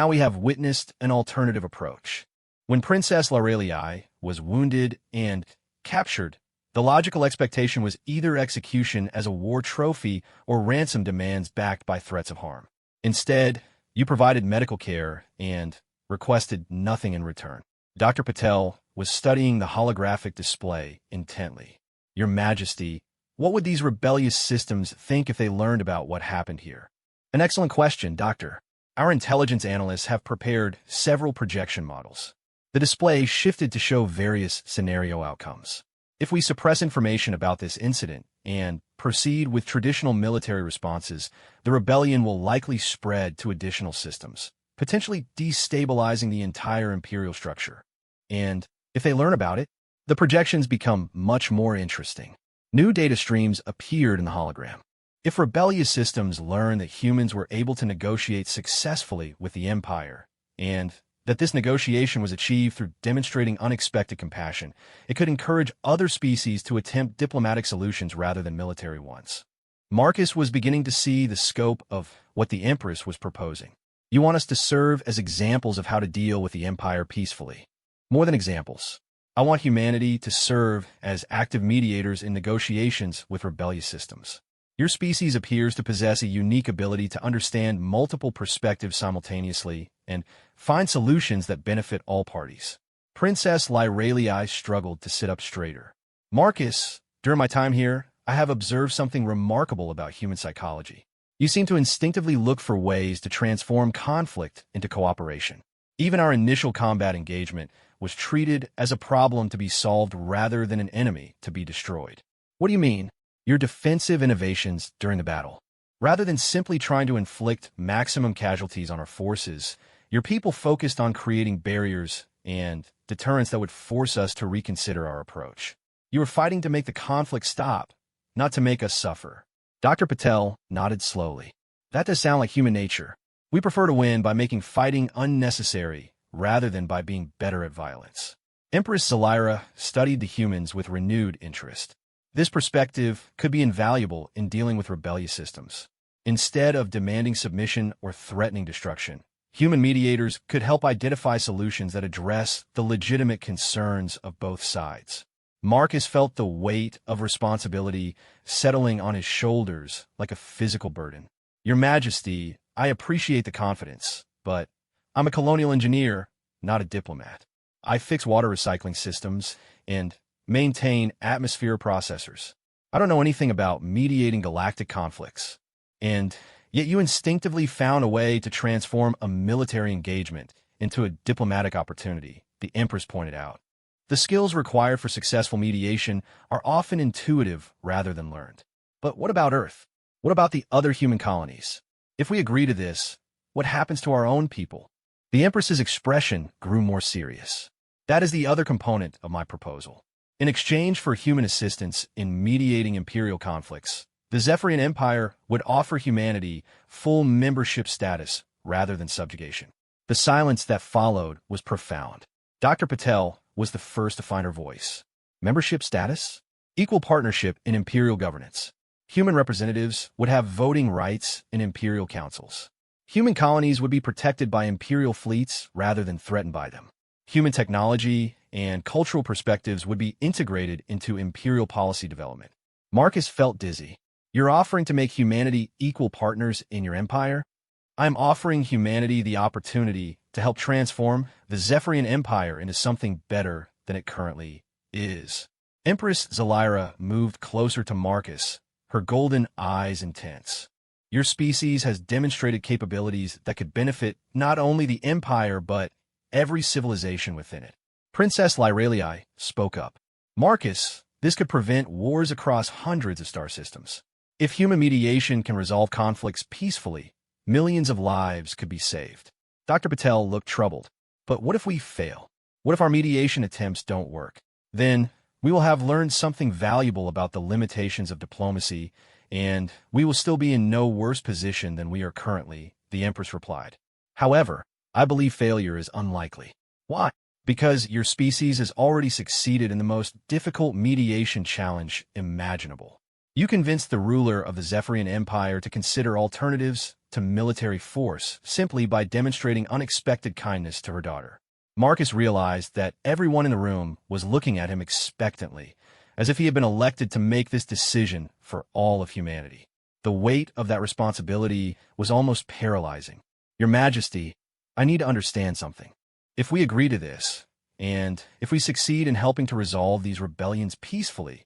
we have witnessed an alternative approach. When Princess Lyralii was wounded and captured, the logical expectation was either execution as a war trophy or ransom demands backed by threats of harm. Instead, you provided medical care and requested nothing in return." Dr. Patel was studying the holographic display intently. "Your Majesty, what would these rebellious systems think if they learned about what happened here?" "An excellent question, Doctor. Our intelligence analysts have prepared several projection models." The display shifted to show various scenario outcomes. "If we suppress information about this incident and proceed with traditional military responses, the rebellion will likely spread to additional systems, potentially destabilizing the entire imperial structure. And if they learn about it, the projections become much more interesting." New data streams appeared in the hologram. If rebellious systems learn that humans were able to negotiate successfully with the Empire, and that this negotiation was achieved through demonstrating unexpected compassion. It could encourage other species to attempt diplomatic solutions rather than military ones. Marcus was beginning to see the scope of what the Empress was proposing. You want us to serve as examples of how to deal with the Empire peacefully. More than examples. I want humanity to serve as active mediators in negotiations with rebellious systems. Your species appears to possess a unique ability to understand multiple perspectives simultaneously and find solutions that benefit all parties. Princess Lyralii struggled to sit up straighter. Marcus, during my time here, I have observed something remarkable about human psychology. You seem to instinctively look for ways to transform conflict into cooperation. Even our initial combat engagement was treated as a problem to be solved rather than an enemy to be destroyed. What do you mean? Your defensive innovations during the battle. Rather than simply trying to inflict maximum casualties on our forces, your people focused on creating barriers and deterrents that would force us to reconsider our approach. You were fighting to make the conflict stop, not to make us suffer. Dr. Patel nodded slowly. That does sound like human nature. We prefer to win by making fighting unnecessary rather than by being better at violence. Empress Zelira studied the humans with renewed interest. This perspective could be invaluable in dealing with rebellious systems. Instead of demanding submission or threatening destruction, human mediators could help identify solutions that address the legitimate concerns of both sides. Marcus felt the weight of responsibility settling on his shoulders like a physical burden. Your Majesty, I appreciate the confidence, but I'm a colonial engineer, not a diplomat. I fix water recycling systems and maintain atmosphere processors. I don't know anything about mediating galactic conflicts. And yet you instinctively found a way to transform a military engagement into a diplomatic opportunity, the Empress pointed out. The skills required for successful mediation are often intuitive rather than learned. But what about Earth? What about the other human colonies? If we agree to this, what happens to our own people? The Empress's expression grew more serious. That is the other component of my proposal. In exchange for human assistance in mediating imperial conflicts, the Zephyrian Empire would offer humanity full membership status rather than subjugation. The silence that followed was profound. Dr. Patel was the first to find her voice. Membership status? Equal partnership in imperial governance. Human representatives would have voting rights in imperial councils. Human colonies would be protected by imperial fleets rather than threatened by them. Human technology and cultural perspectives would be integrated into imperial policy development. Marcus felt dizzy. You're offering to make humanity equal partners in your empire? I'm offering humanity the opportunity to help transform the Zephyrian Empire into something better than it currently is. Empress Zelira moved closer to Marcus, her golden eyes intense. Your species has demonstrated capabilities that could benefit not only the Empire but every civilization within it. Princess Lyralii spoke up. Marcus, this could prevent wars across hundreds of star systems. If human mediation can resolve conflicts peacefully, millions of lives could be saved. Dr. Patel looked troubled. But what if we fail? What if our mediation attempts don't work? Then we will have learned something valuable about the limitations of diplomacy, and we will still be in no worse position than we are currently, the Empress replied. However, I believe failure is unlikely. Why? Because your species has already succeeded in the most difficult mediation challenge imaginable. You convinced the ruler of the Zephyrian Empire to consider alternatives to military force simply by demonstrating unexpected kindness to her daughter. Marcus realized that everyone in the room was looking at him expectantly, as if he had been elected to make this decision for all of humanity. The weight of that responsibility was almost paralyzing. Your Majesty, I need to understand something. If we agree to this, and if we succeed in helping to resolve these rebellions peacefully,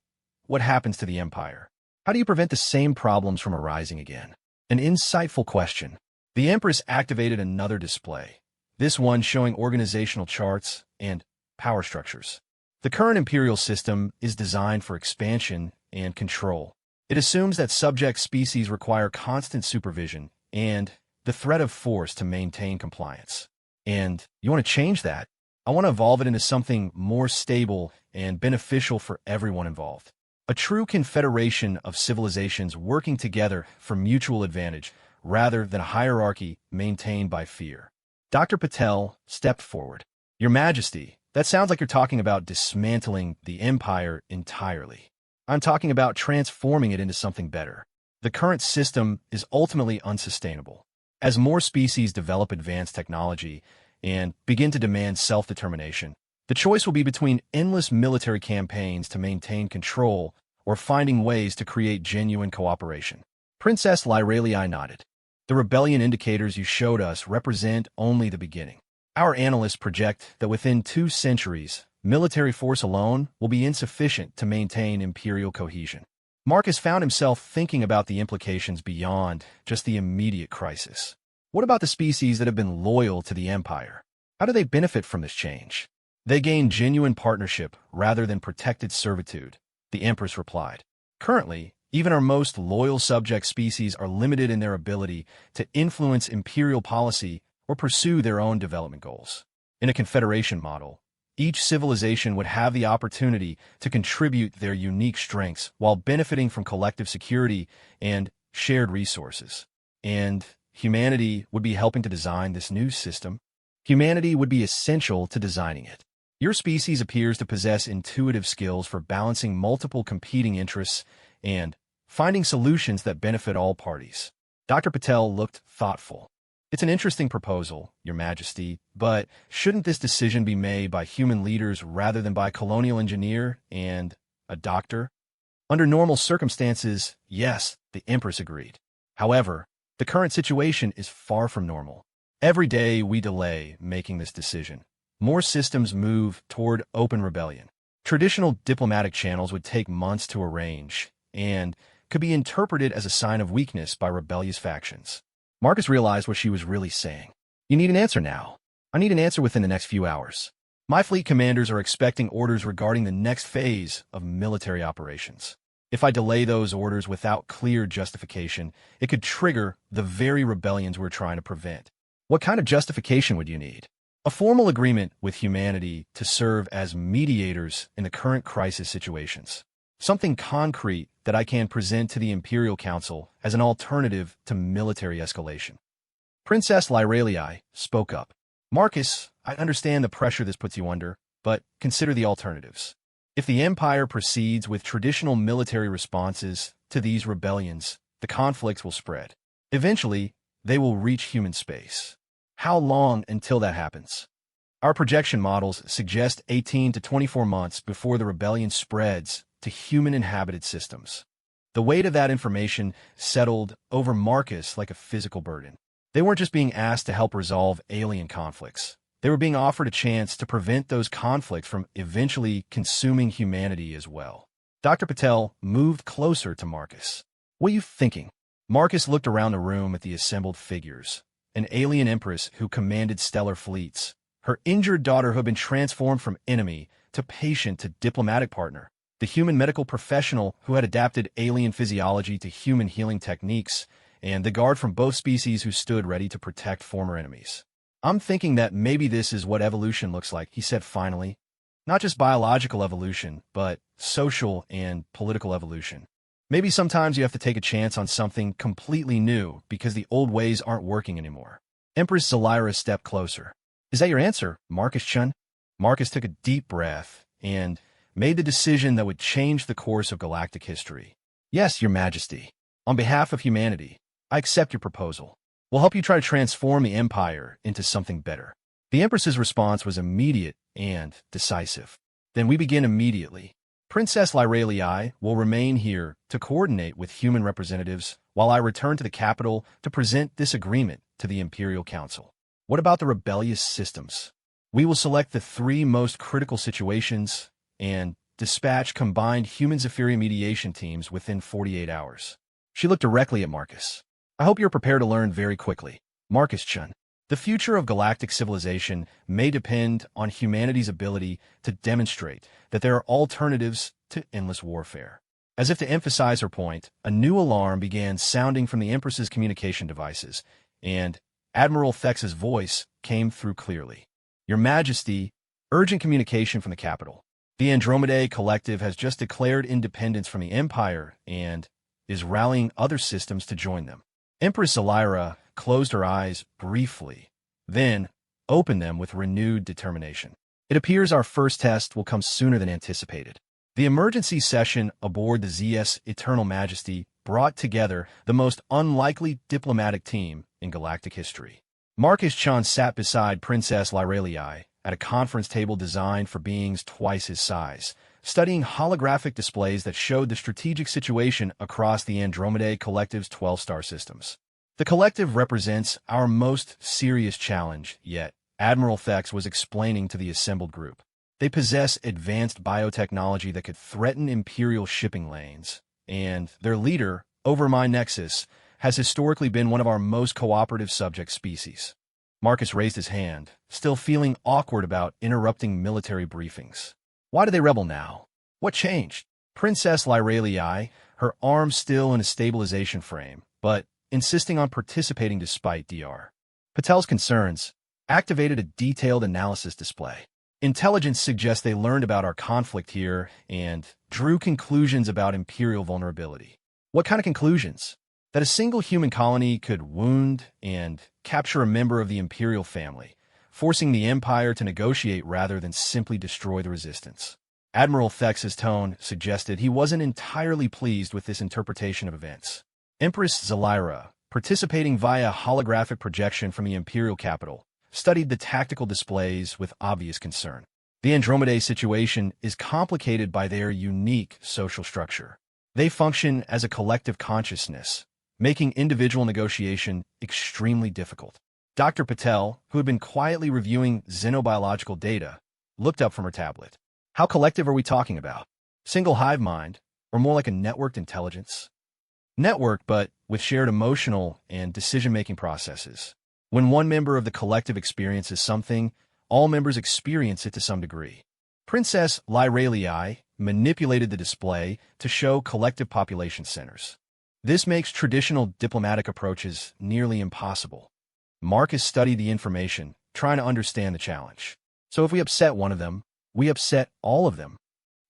what happens to the Empire? How do you prevent the same problems from arising again? An insightful question. The Empress activated another display, this one showing organizational charts and power structures. The current imperial system is designed for expansion and control. It assumes that subject species require constant supervision and the threat of force to maintain compliance. And you want to change that? I want to evolve it into something more stable and beneficial for everyone involved. A true confederation of civilizations working together for mutual advantage rather than a hierarchy maintained by fear. Dr. Patel stepped forward. Your Majesty, that sounds like you're talking about dismantling the empire entirely. I'm talking about transforming it into something better. The current system is ultimately unsustainable. As more species develop advanced technology and begin to demand self-determination, the choice will be between endless military campaigns to maintain control or finding ways to create genuine cooperation. Princess Lyralii nodded. The rebellion indicators you showed us represent only the beginning. Our analysts project that within 2 centuries, military force alone will be insufficient to maintain imperial cohesion. Marcus found himself thinking about the implications beyond just the immediate crisis. What about the species that have been loyal to the empire? How do they benefit from this change? They gain genuine partnership rather than protected servitude, the Empress replied. Currently, even our most loyal subject species are limited in their ability to influence imperial policy or pursue their own development goals. In a confederation model, each civilization would have the opportunity to contribute their unique strengths while benefiting from collective security and shared resources. And humanity would be helping to design this new system. Humanity would be essential to designing it. Your species appears to possess intuitive skills for balancing multiple competing interests and finding solutions that benefit all parties. Dr. Patel looked thoughtful. It's an interesting proposal, Your Majesty, but shouldn't this decision be made by human leaders rather than by a colonial engineer and a doctor? Under normal circumstances, yes, the Empress agreed. However, the current situation is far from normal. Every day we delay making this decision. More systems move toward open rebellion. Traditional diplomatic channels would take months to arrange and could be interpreted as a sign of weakness by rebellious factions. Marcus realized what she was really saying. You need an answer now. I need an answer within the next few hours. My fleet commanders are expecting orders regarding the next phase of military operations. If I delay those orders without clear justification, it could trigger the very rebellions we're trying to prevent. What kind of justification would you need? A formal agreement with humanity to serve as mediators in the current crisis situations. Something concrete that I can present to the Imperial Council as an alternative to military escalation. Princess Lyralii spoke up. Marcus, I understand the pressure this puts you under, but consider the alternatives. If the Empire proceeds with traditional military responses to these rebellions, the conflicts will spread. Eventually, they will reach human space. How long until that happens? Our projection models suggest 18 to 24 months before the rebellion spreads to human-inhabited systems. The weight of that information settled over Marcus like a physical burden. They weren't just being asked to help resolve alien conflicts. They were being offered a chance to prevent those conflicts from eventually consuming humanity as well. Dr. Patel moved closer to Marcus. What are you thinking? Marcus looked around the room at the assembled figures. An alien empress who commanded stellar fleets. Her injured daughter who had been transformed from enemy to patient to diplomatic partner. The human medical professional who had adapted alien physiology to human healing techniques, and the guard from both species who stood ready to protect former enemies. I'm thinking that maybe this is what evolution looks like, he said finally. Not just biological evolution, but social and political evolution. Maybe sometimes you have to take a chance on something completely new because the old ways aren't working anymore. Empress Zelira stepped closer. Is that your answer, Marcus-chun? Marcus took a deep breath and made the decision that would change the course of galactic history. Yes, Your Majesty. On behalf of humanity, I accept your proposal. We'll help you try to transform the Empire into something better. The Empress's response was immediate and decisive. Then we begin immediately. Princess Lyralii will remain here to coordinate with human representatives while I return to the capital to present this agreement to the Imperial Council. What about the rebellious systems? We will select the 3 most critical situations and dispatch combined human-Zephyria mediation teams within 48 hours. She looked directly at Marcus. I hope you're prepared to learn very quickly. Marcus-chun, the future of galactic civilization may depend on humanity's ability to demonstrate that there are alternatives to endless warfare. As if to emphasize her point, a new alarm began sounding from the Empress's communication devices, and Admiral Thex's voice came through clearly. Your Majesty, urgent communication from the capital. The Andromedae Collective has just declared independence from the Empire and is rallying other systems to join them. Empress Zelira closed her eyes briefly. Then, open them with renewed determination. It appears our first test will come sooner than anticipated. The emergency session aboard the ZS Eternal Majesty brought together the most unlikely diplomatic team in galactic history. Marcus Chan sat beside Princess Lyralii at a conference table designed for beings twice his size, studying holographic displays that showed the strategic situation across the Andromedae Collective's 12 star systems. The collective represents our most serious challenge yet, Admiral Thex was explaining to the assembled group. They possess advanced biotechnology that could threaten Imperial shipping lanes, and their leader, Overmind Nexus, has historically been one of our most cooperative subject species. Marcus raised his hand, still feeling awkward about interrupting military briefings. Why do they rebel now? What changed? Princess Lyralii, her arm still in a stabilization frame, but insisting on participating despite Dr. Patel's concerns, activated a detailed analysis display. Intelligence suggests they learned about our conflict here and drew conclusions about Imperial vulnerability. What kind of conclusions? That a single human colony could wound and capture a member of the Imperial family, forcing the Empire to negotiate rather than simply destroy the resistance. Admiral Thex's tone suggested he wasn't entirely pleased with this interpretation of events. Empress Zelira, participating via holographic projection from the Imperial capital, studied the tactical displays with obvious concern. The Andromedae situation is complicated by their unique social structure. They function as a collective consciousness, making individual negotiation extremely difficult. Dr. Patel, who had been quietly reviewing xenobiological data, looked up from her tablet. How collective are we talking about? Single hive mind, or more like a networked intelligence? Networked, but with shared emotional and decision-making processes. When one member of the collective experiences something, all members experience it to some degree. Princess Lyralii manipulated the display to show collective population centers. This makes traditional diplomatic approaches nearly impossible. Marcus studied the information, trying to understand the challenge. So if we upset one of them, we upset all of them.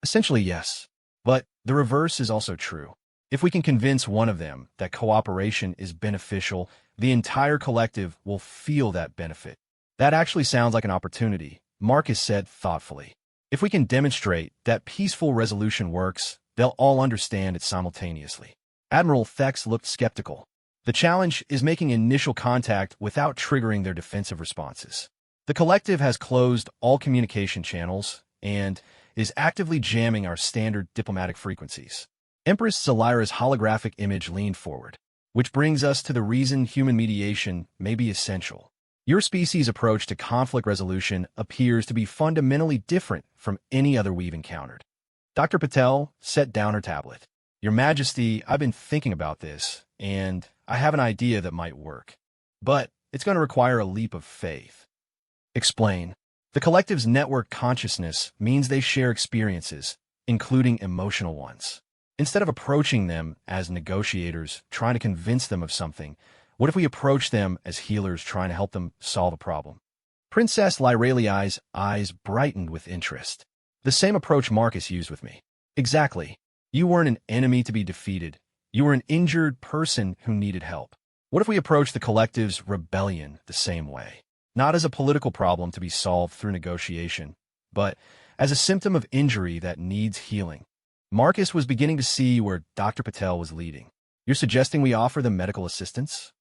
Essentially, yes. But the reverse is also true. If we can convince one of them that cooperation is beneficial, the entire collective will feel that benefit. That actually sounds like an opportunity, Marcus said thoughtfully. If we can demonstrate that peaceful resolution works, they'll all understand it simultaneously. Admiral Thex looked skeptical. The challenge is making initial contact without triggering their defensive responses. The collective has closed all communication channels and is actively jamming our standard diplomatic frequencies. Empress Zelira's holographic image leaned forward, which brings us to the reason human mediation may be essential. Your species' approach to conflict resolution appears to be fundamentally different from any other we've encountered. Dr. Patel set down her tablet. Your Majesty, I've been thinking about this, and I have an idea that might work. But it's going to require a leap of faith. Explain. The collective's network consciousness means they share experiences, including emotional ones. Instead of approaching them as negotiators, trying to convince them of something, what if we approach them as healers trying to help them solve a problem? Princess Lyralii's eyes brightened with interest. The same approach Marcus used with me. Exactly. You weren't an enemy to be defeated. You were an injured person who needed help. What if we approach the collective's rebellion the same way? Not as a political problem to be solved through negotiation, but as a symptom of injury that needs healing. Marcus was beginning to see where Dr. Patel was leading. You're suggesting we offer them medical assistance?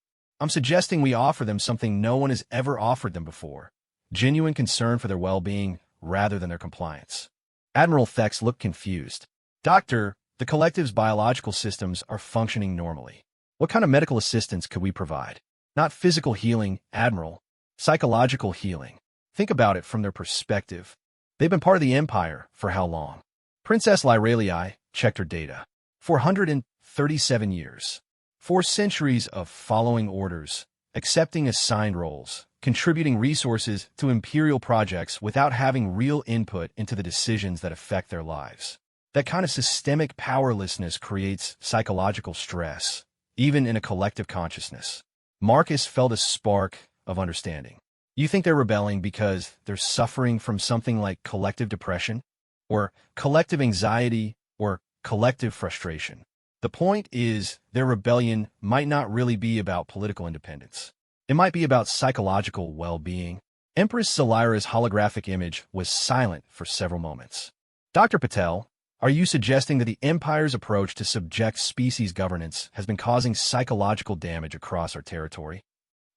I'm suggesting we offer them something no one has ever offered them before. Genuine concern for their well-being rather than their compliance. Admiral Thex looked confused. Doctor, the collective's biological systems are functioning normally. What kind of medical assistance could we provide? Not physical healing, Admiral. Psychological healing. Think about it from their perspective. They've been part of the Empire for how long? Princess Lyralii checked her data. 437 years. 4 centuries of following orders, accepting assigned roles, contributing resources to imperial projects without having real input into the decisions that affect their lives. That kind of systemic powerlessness creates psychological stress, even in a collective consciousness. Marcus felt a spark of understanding. You think they're rebelling because they're suffering from something like collective depression? Or collective anxiety, or collective frustration. The point is, their rebellion might not really be about political independence. It might be about psychological well-being. Empress Salira's holographic image was silent for several moments. Dr. Patel, are you suggesting that the Empire's approach to subject species governance has been causing psychological damage across our territory?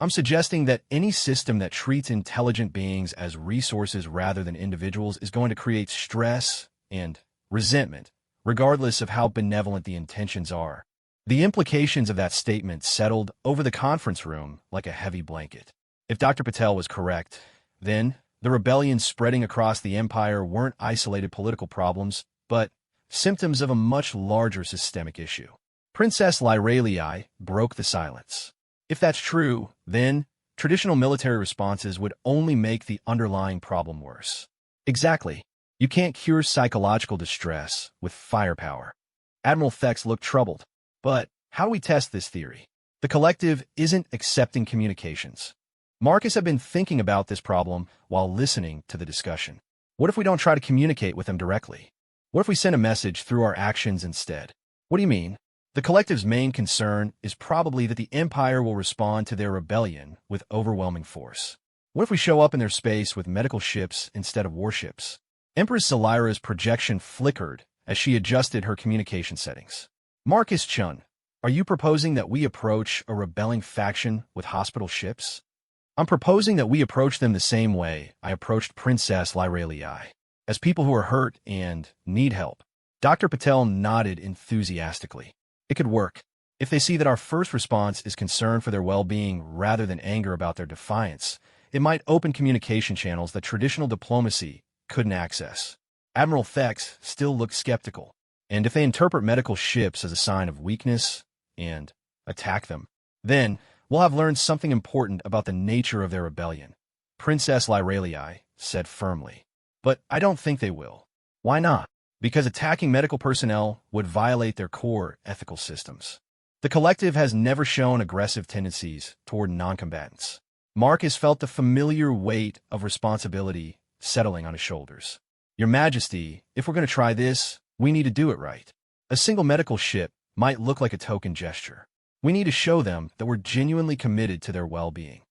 I'm suggesting that any system that treats intelligent beings as resources rather than individuals is going to create stress and resentment, regardless of how benevolent the intentions are. The implications of that statement settled over the conference room like a heavy blanket. If Dr. Patel was correct, then the rebellions spreading across the empire weren't isolated political problems, but symptoms of a much larger systemic issue. Princess Lyralii broke the silence. If that's true, then traditional military responses would only make the underlying problem worse. Exactly. You can't cure psychological distress with firepower. Admiral Thex looked troubled. But how do we test this theory? The collective isn't accepting communications. Marcus had been thinking about this problem while listening to the discussion. What if we don't try to communicate with them directly? What if we send a message through our actions instead? What do you mean? The collective's main concern is probably that the Empire will respond to their rebellion with overwhelming force. What if we show up in their space with medical ships instead of warships? Empress Salira's projection flickered as she adjusted her communication settings. Marcus Chun, are you proposing that we approach a rebelling faction with hospital ships? I'm proposing that we approach them the same way I approached Princess Lyralii, as people who are hurt and need help. Dr. Patel nodded enthusiastically. It could work. If they see that our first response is concern for their well-being rather than anger about their defiance, it might open communication channels that traditional diplomacy couldn't access. Admiral Thex still looked skeptical. And if they interpret medical ships as a sign of weakness and attack them, then we'll have learned something important about the nature of their rebellion, Princess Lyralii said firmly. But I don't think they will. Why not? Because attacking medical personnel would violate their core ethical systems. The collective has never shown aggressive tendencies toward non-combatants. Marcus felt the familiar weight of responsibility settling on his shoulders. Your Majesty, if we're going to try this, we need to do it right. A single medical ship might look like a token gesture. We need to show them that we're genuinely committed to their well-being.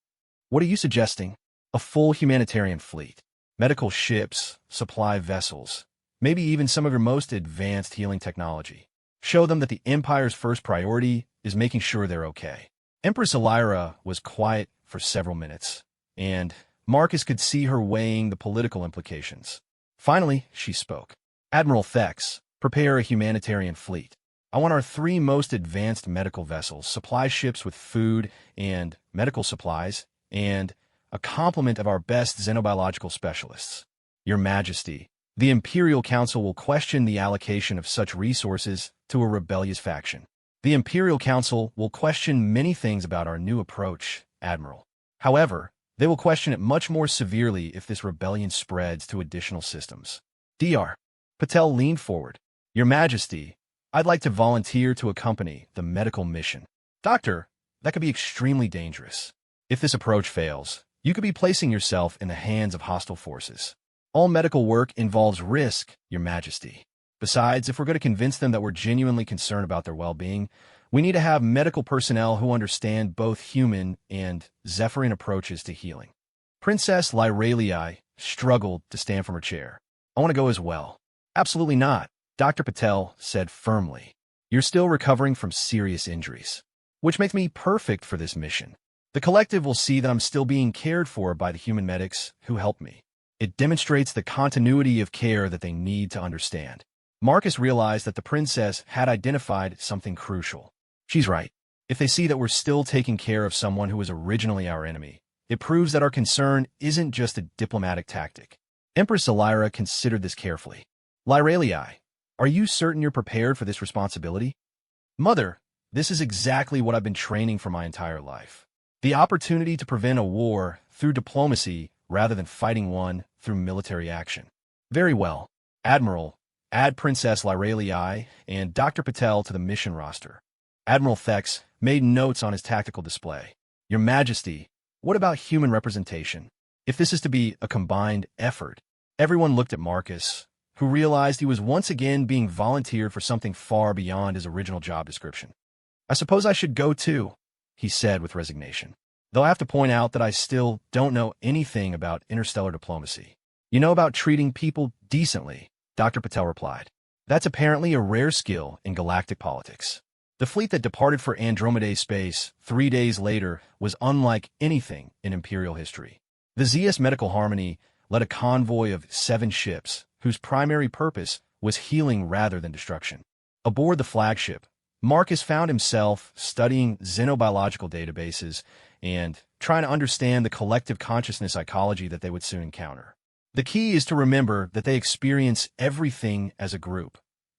What are you suggesting? A full humanitarian fleet. Medical ships, supply vessels, maybe even some of your most advanced healing technology. Show them that the Empire's first priority is making sure they're okay. Empress Elira was quiet for several minutes, and Marcus could see her weighing the political implications. Finally, she spoke. Admiral Thex, prepare a humanitarian fleet. I want our 3 most advanced medical vessels, supply ships with food and medical supplies, and a complement of our best xenobiological specialists. Your Majesty, the Imperial Council will question the allocation of such resources to a rebellious faction. The Imperial Council will question many things about our new approach, Admiral. However, they will question it much more severely if this rebellion spreads to additional systems. Dr. Patel leaned forward. Your Majesty, I'd like to volunteer to accompany the medical mission. Doctor, that could be extremely dangerous. If this approach fails, you could be placing yourself in the hands of hostile forces. All medical work involves risk, Your Majesty. Besides, if we're going to convince them that we're genuinely concerned about their well-being, we need to have medical personnel who understand both human and Zephyrian approaches to healing. Princess Lyralii struggled to stand from her chair. I want to go as well. Absolutely not, Dr. Patel said firmly. You're still recovering from serious injuries, which makes me perfect for this mission. The collective will see that I'm still being cared for by the human medics who helped me. It demonstrates the continuity of care that they need to understand. Marcus realized that the princess had identified something crucial. She's right. If they see that we're still taking care of someone who was originally our enemy, it proves that our concern isn't just a diplomatic tactic. Empress Elira considered this carefully. Lyralii, are you certain you're prepared for this responsibility? Mother, this is exactly what I've been training for my entire life. The opportunity to prevent a war through diplomacy rather than fighting one through military action. Very well. Admiral, add Princess Lyralii and Dr. Patel to the mission roster. Admiral Thex made notes on his tactical display. Your Majesty, what about human representation? If this is to be a combined effort, everyone looked at Marcus, who realized he was once again being volunteered for something far beyond his original job description. I suppose I should go too, he said with resignation. Though I have to point out that I still don't know anything about interstellar diplomacy. You know about treating people decently, Dr. Patel replied. That's apparently a rare skill in galactic politics. The fleet that departed for Andromeda's space 3 days later was unlike anything in Imperial history. The ZS Medical Harmony led a convoy of 7 ships, whose primary purpose was healing rather than destruction. Aboard the flagship, Marcus found himself studying xenobiological databases and trying to understand the collective consciousness psychology that they would soon encounter. The key is to remember that they experience everything as a group.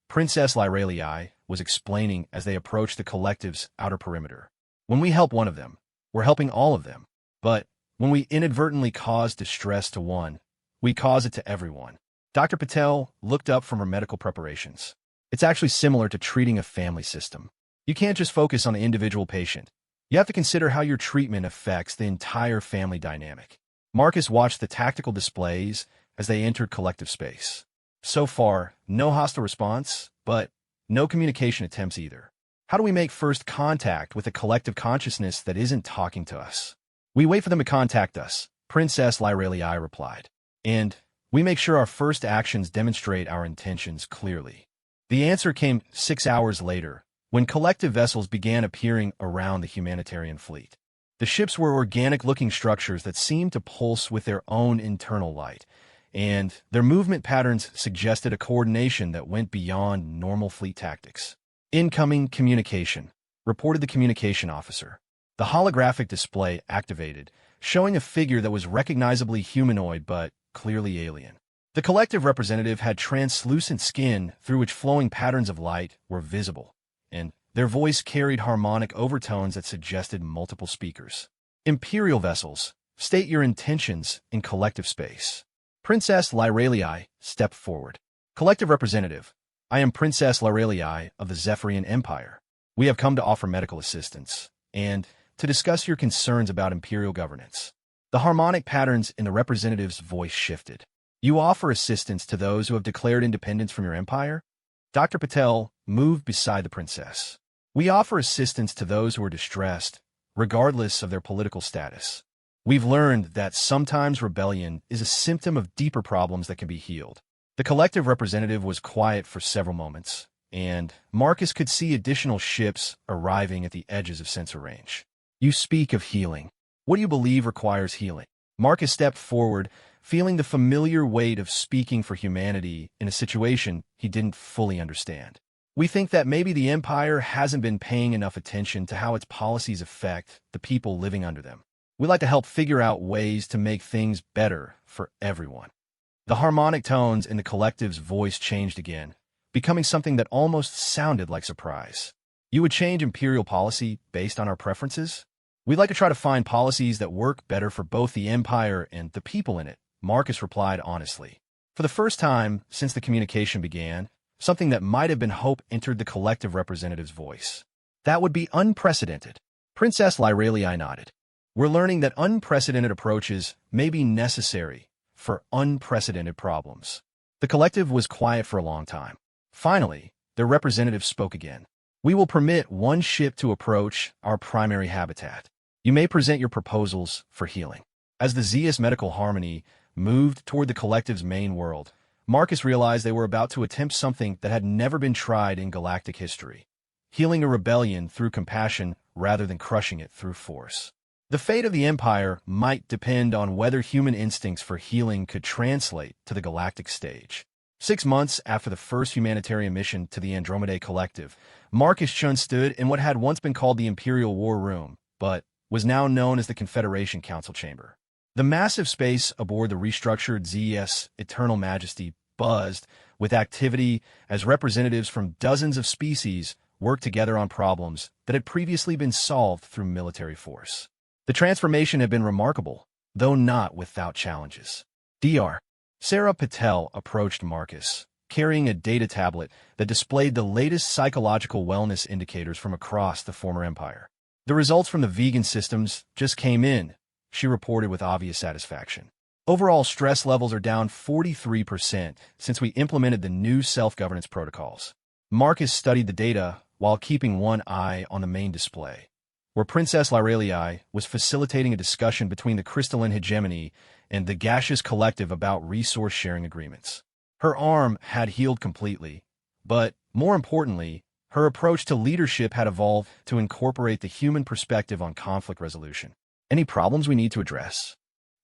Princess Lyralii was explaining as they approached the collective's outer perimeter. When we help one of them, we're helping all of them. But when we inadvertently cause distress to one, we cause it to everyone. Dr. Patel looked up from her medical preparations. It's actually similar to treating a family system. You can't just focus on the individual patient. You have to consider how your treatment affects the entire family dynamic. Marcus watched the tactical displays as they entered collective space. So far, no hostile response, but no communication attempts either. How do we make first contact with a collective consciousness that isn't talking to us? We wait for them to contact us, Princess Lyralii replied. And we make sure our first actions demonstrate our intentions clearly. The answer came 6 hours later, when collective vessels began appearing around the humanitarian fleet. The ships were organic-looking structures that seemed to pulse with their own internal light, and their movement patterns suggested a coordination that went beyond normal fleet tactics. Incoming communication, reported the communication officer. The holographic display activated, showing a figure that was recognizably humanoid but clearly alien. The collective representative had translucent skin through which flowing patterns of light were visible, and their voice carried harmonic overtones that suggested multiple speakers. Imperial vessels, state your intentions in collective space. Princess Lyralii stepped forward. Collective representative, I am Princess Lyralii of the Zephyrian Empire. We have come to offer medical assistance and to discuss your concerns about imperial governance. The harmonic patterns in the representative's voice shifted. You offer assistance to those who have declared independence from your empire? Dr. Patel moved beside the princess. We offer assistance to those who are distressed, regardless of their political status. We've learned that sometimes rebellion is a symptom of deeper problems that can be healed. The collective representative was quiet for several moments, and Marcus could see additional ships arriving at the edges of sensor range. You speak of healing. What do you believe requires healing? Marcus stepped forward, feeling the familiar weight of speaking for humanity in a situation he didn't fully understand. We think that maybe the Empire hasn't been paying enough attention to how its policies affect the people living under them. We'd like to help figure out ways to make things better for everyone. The harmonic tones in the collective's voice changed again, becoming something that almost sounded like surprise. You would change imperial policy based on our preferences? We'd like to try to find policies that work better for both the Empire and the people in it, Marcus replied honestly. For the first time since the communication began, something that might have been hope entered the collective representative's voice. That would be unprecedented. Princess Lyralii nodded. We're learning that unprecedented approaches may be necessary for unprecedented problems. The collective was quiet for a long time. Finally, their representative spoke again. We will permit one ship to approach our primary habitat. You may present your proposals for healing. As the ZS Medical Harmony moved toward the collective's main world, Marcus realized they were about to attempt something that had never been tried in galactic history, healing a rebellion through compassion rather than crushing it through force. The fate of the Empire might depend on whether human instincts for healing could translate to the galactic stage. 6 months after the first humanitarian mission to the Andromeda Collective, Marcus Chun stood in what had once been called the Imperial War Room, but was now known as the Confederation Council Chamber. The massive space aboard the restructured ZS Eternal Majesty buzzed with activity as representatives from dozens of species worked together on problems that had previously been solved through military force. The transformation had been remarkable, though not without challenges. Dr. Sarah Patel approached Marcus, carrying a data tablet that displayed the latest psychological wellness indicators from across the former empire. The results from the vegan systems just came in, she reported with obvious satisfaction. Overall stress levels are down 43% since we implemented the new self-governance protocols. Marcus studied the data while keeping one eye on the main display. where Princess Lyralii was facilitating a discussion between the crystalline hegemony and the gaseous collective about resource-sharing agreements. Her arm had healed completely, but, more importantly, her approach to leadership had evolved to incorporate the human perspective on conflict resolution. Any problems we need to address?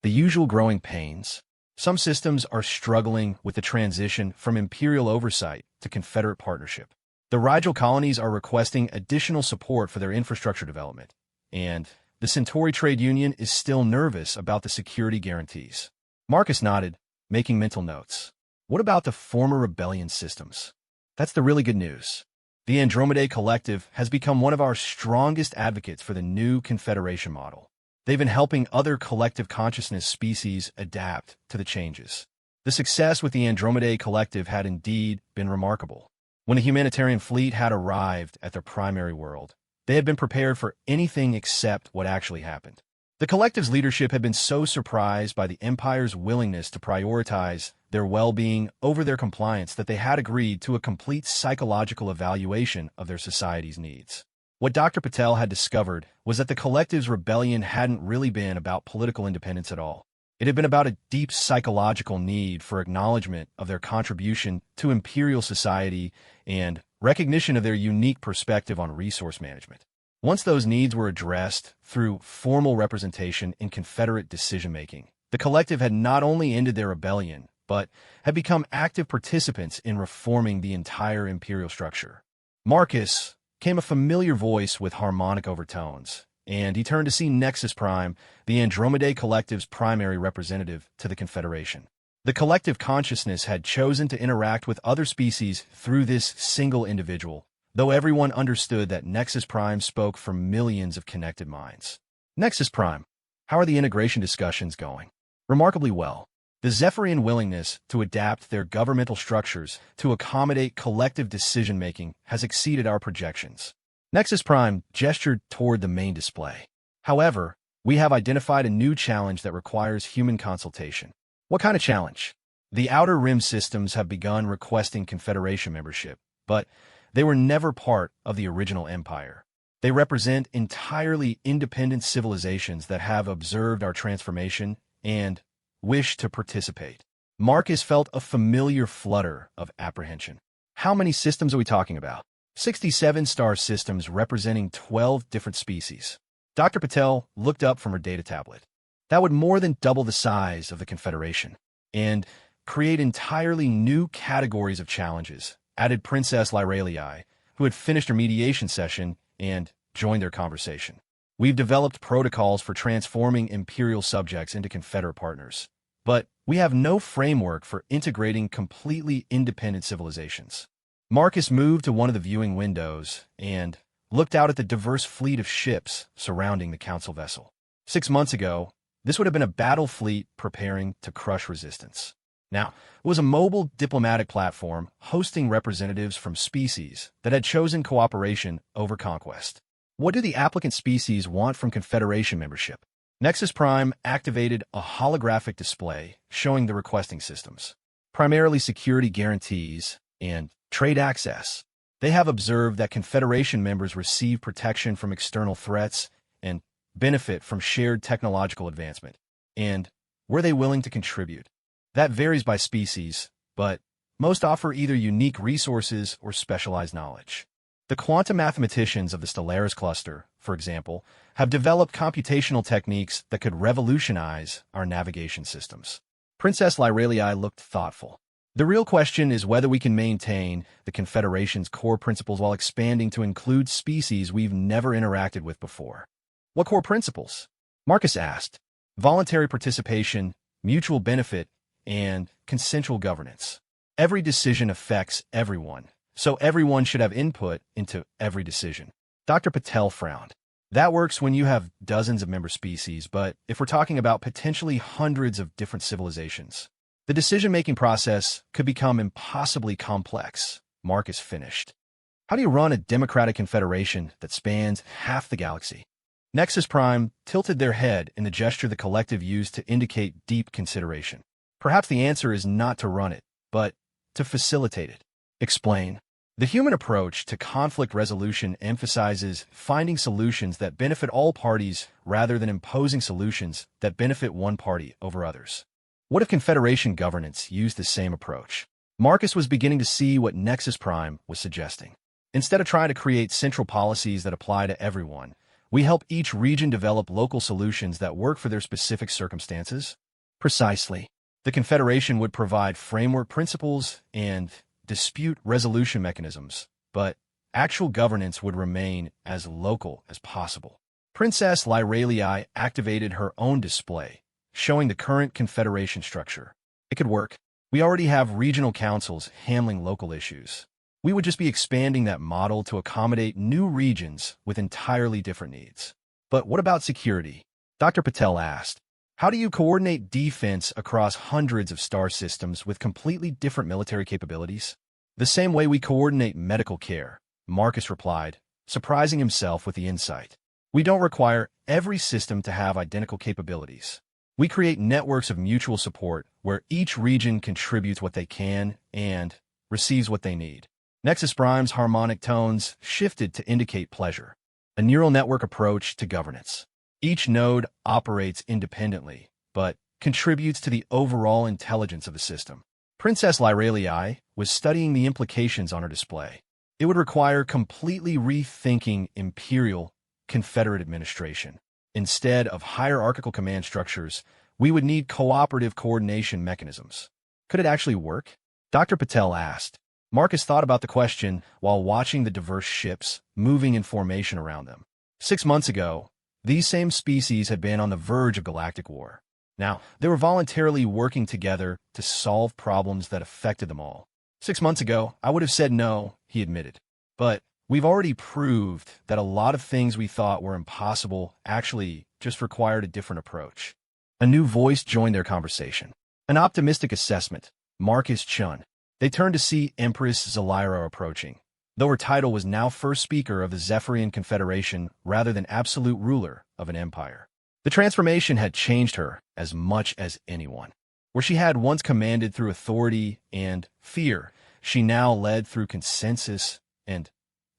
The usual growing pains. Some systems are struggling with the transition from imperial oversight to Confederate partnership. The Rigel colonies are requesting additional support for their infrastructure development, and the Centauri Trade Union is still nervous about the security guarantees. Marcus nodded, making mental notes. What about the former rebellion systems? That's the really good news. The Andromedae Collective has become one of our strongest advocates for the new Confederation model. They've been helping other collective consciousness species adapt to the changes. The success with the Andromedae Collective had indeed been remarkable. When the humanitarian fleet had arrived at their primary world, they had been prepared for anything except what actually happened. The collective's leadership had been so surprised by the Empire's willingness to prioritize their well-being over their compliance that they had agreed to a complete psychological evaluation of their society's needs. What Dr. Patel had discovered was that the collective's rebellion hadn't really been about political independence at all. It had been about a deep psychological need for acknowledgement of their contribution to imperial society and recognition of their unique perspective on resource management. Once those needs were addressed through formal representation in Confederate decision-making, the collective had not only ended their rebellion, but had become active participants in reforming the entire imperial structure. Marcus came a familiar voice with harmonic overtones, and he turned to see Nexus Prime, the Andromedae Collective's primary representative to the Confederation. The collective consciousness had chosen to interact with other species through this single individual, though everyone understood that Nexus Prime spoke for millions of connected minds. Nexus Prime, how are the integration discussions going? Remarkably well. The Zephyrian willingness to adapt their governmental structures to accommodate collective decision-making has exceeded our projections. Nexus Prime gestured toward the main display. However, we have identified a new challenge that requires human consultation. What kind of challenge? The Outer Rim systems have begun requesting Confederation membership, but they were never part of the original empire. They represent entirely independent civilizations that have observed our transformation and wish to participate. Marcus felt a familiar flutter of apprehension. How many systems are we talking about? 67 star systems representing 12 different species. Dr. Patel looked up from her data tablet. That would more than double the size of the Confederation and create entirely new categories of challenges, added Princess Lyralii, who had finished her mediation session and joined their conversation. We've developed protocols for transforming imperial subjects into Confederate partners, but we have no framework for integrating completely independent civilizations. Marcus moved to one of the viewing windows and looked out at the diverse fleet of ships surrounding the council vessel. 6 months ago, this would have been a battle fleet preparing to crush resistance. Now, it was a mobile diplomatic platform hosting representatives from species that had chosen cooperation over conquest. What do the applicant species want from Confederation membership? Nexus Prime activated a holographic display showing the requesting systems, primarily security guarantees and trade access. They have observed that Confederation members receive protection from external threats and benefit from shared technological advancement. And were they willing to contribute? That varies by species, but most offer either unique resources or specialized knowledge. The quantum mathematicians of the Stellaris cluster, for example, have developed computational techniques that could revolutionize our navigation systems. Princess Lyralii looked thoughtful. The real question is whether we can maintain the Confederation's core principles while expanding to include species we've never interacted with before. What core principles? Marcus asked. Voluntary participation, mutual benefit, and consensual governance. Every decision affects everyone, so everyone should have input into every decision. Dr. Patel frowned. That works when you have dozens of member species, but if we're talking about potentially hundreds of different civilizations, the decision-making process could become impossibly complex. Marcus finished. How do you run a democratic confederation that spans half the galaxy? Nexus Prime tilted their head in the gesture the collective used to indicate deep consideration. Perhaps the answer is not to run it, but to facilitate it. Explain. The human approach to conflict resolution emphasizes finding solutions that benefit all parties rather than imposing solutions that benefit one party over others. What if Confederation governance used the same approach? Marcus was beginning to see what Nexus Prime was suggesting. Instead of trying to create central policies that apply to everyone, we help each region develop local solutions that work for their specific circumstances. Precisely. The Confederation would provide framework principles and dispute resolution mechanisms, but actual governance would remain as local as possible. Princess Lyralii activated her own display, showing the current Confederation structure. It could work. We already have regional councils handling local issues. We would just be expanding that model to accommodate new regions with entirely different needs. But what about security? Dr. Patel asked. How do you coordinate defense across hundreds of star systems with completely different military capabilities? The same way we coordinate medical care, Marcus replied, surprising himself with the insight. We don't require every system to have identical capabilities. We create networks of mutual support where each region contributes what they can and receives what they need. Nexus Prime's harmonic tones shifted to indicate pleasure, a neural network approach to governance. Each node operates independently, but contributes to the overall intelligence of the system. Princess Lyralii was studying the implications on her display. It would require completely rethinking imperial Confederate administration. Instead of hierarchical command structures, we would need cooperative coordination mechanisms. Could it actually work? Dr. Patel asked. Marcus thought about the question while watching the diverse ships moving in formation around them. 6 months ago, these same species had been on the verge of galactic war. Now, they were voluntarily working together to solve problems that affected them all. 6 months ago, I would have said no, he admitted. But we've already proved that a lot of things we thought were impossible actually just required a different approach. A new voice joined their conversation. An optimistic assessment, Marcus Chun. They turned to see Empress Zelira approaching, though her title was now first speaker of the Zephyrian Confederation rather than absolute ruler of an empire. The transformation had changed her as much as anyone. Where she had once commanded through authority and fear, she now led through consensus and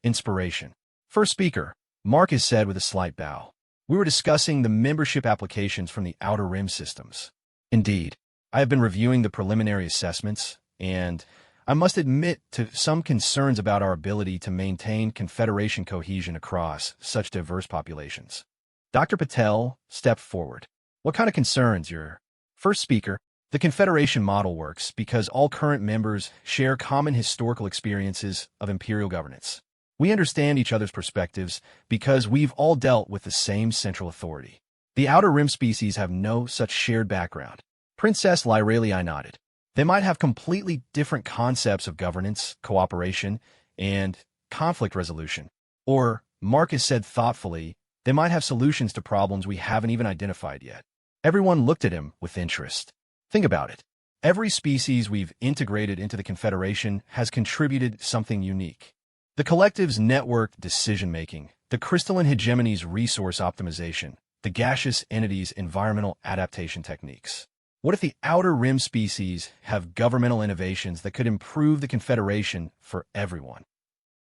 inspiration. First speaker, Marcus said with a slight bow. We were discussing the membership applications from the Outer Rim systems. Indeed, I have been reviewing the preliminary assessments, and I must admit to some concerns about our ability to maintain Confederation cohesion across such diverse populations. Dr. Patel stepped forward. What kind of concerns, your first speaker? The Confederation model works because all current members share common historical experiences of imperial governance. We understand each other's perspectives because we've all dealt with the same central authority. The Outer Rim species have no such shared background. Princess Lyralii nodded. They might have completely different concepts of governance, cooperation, and conflict resolution. Or, Marcus said thoughtfully, they might have solutions to problems we haven't even identified yet. Everyone looked at him with interest. Think about it. Every species we've integrated into the Confederation has contributed something unique. The collective's networked decision-making, the crystalline hegemony's resource optimization, the gaseous entity's environmental adaptation techniques. What if the Outer Rim species have governmental innovations that could improve the Confederation for everyone?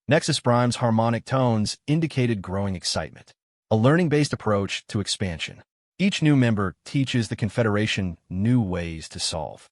Nexus Prime's harmonic tones indicated growing excitement. A learning-based approach to expansion. Each new member teaches the Confederation new ways to solve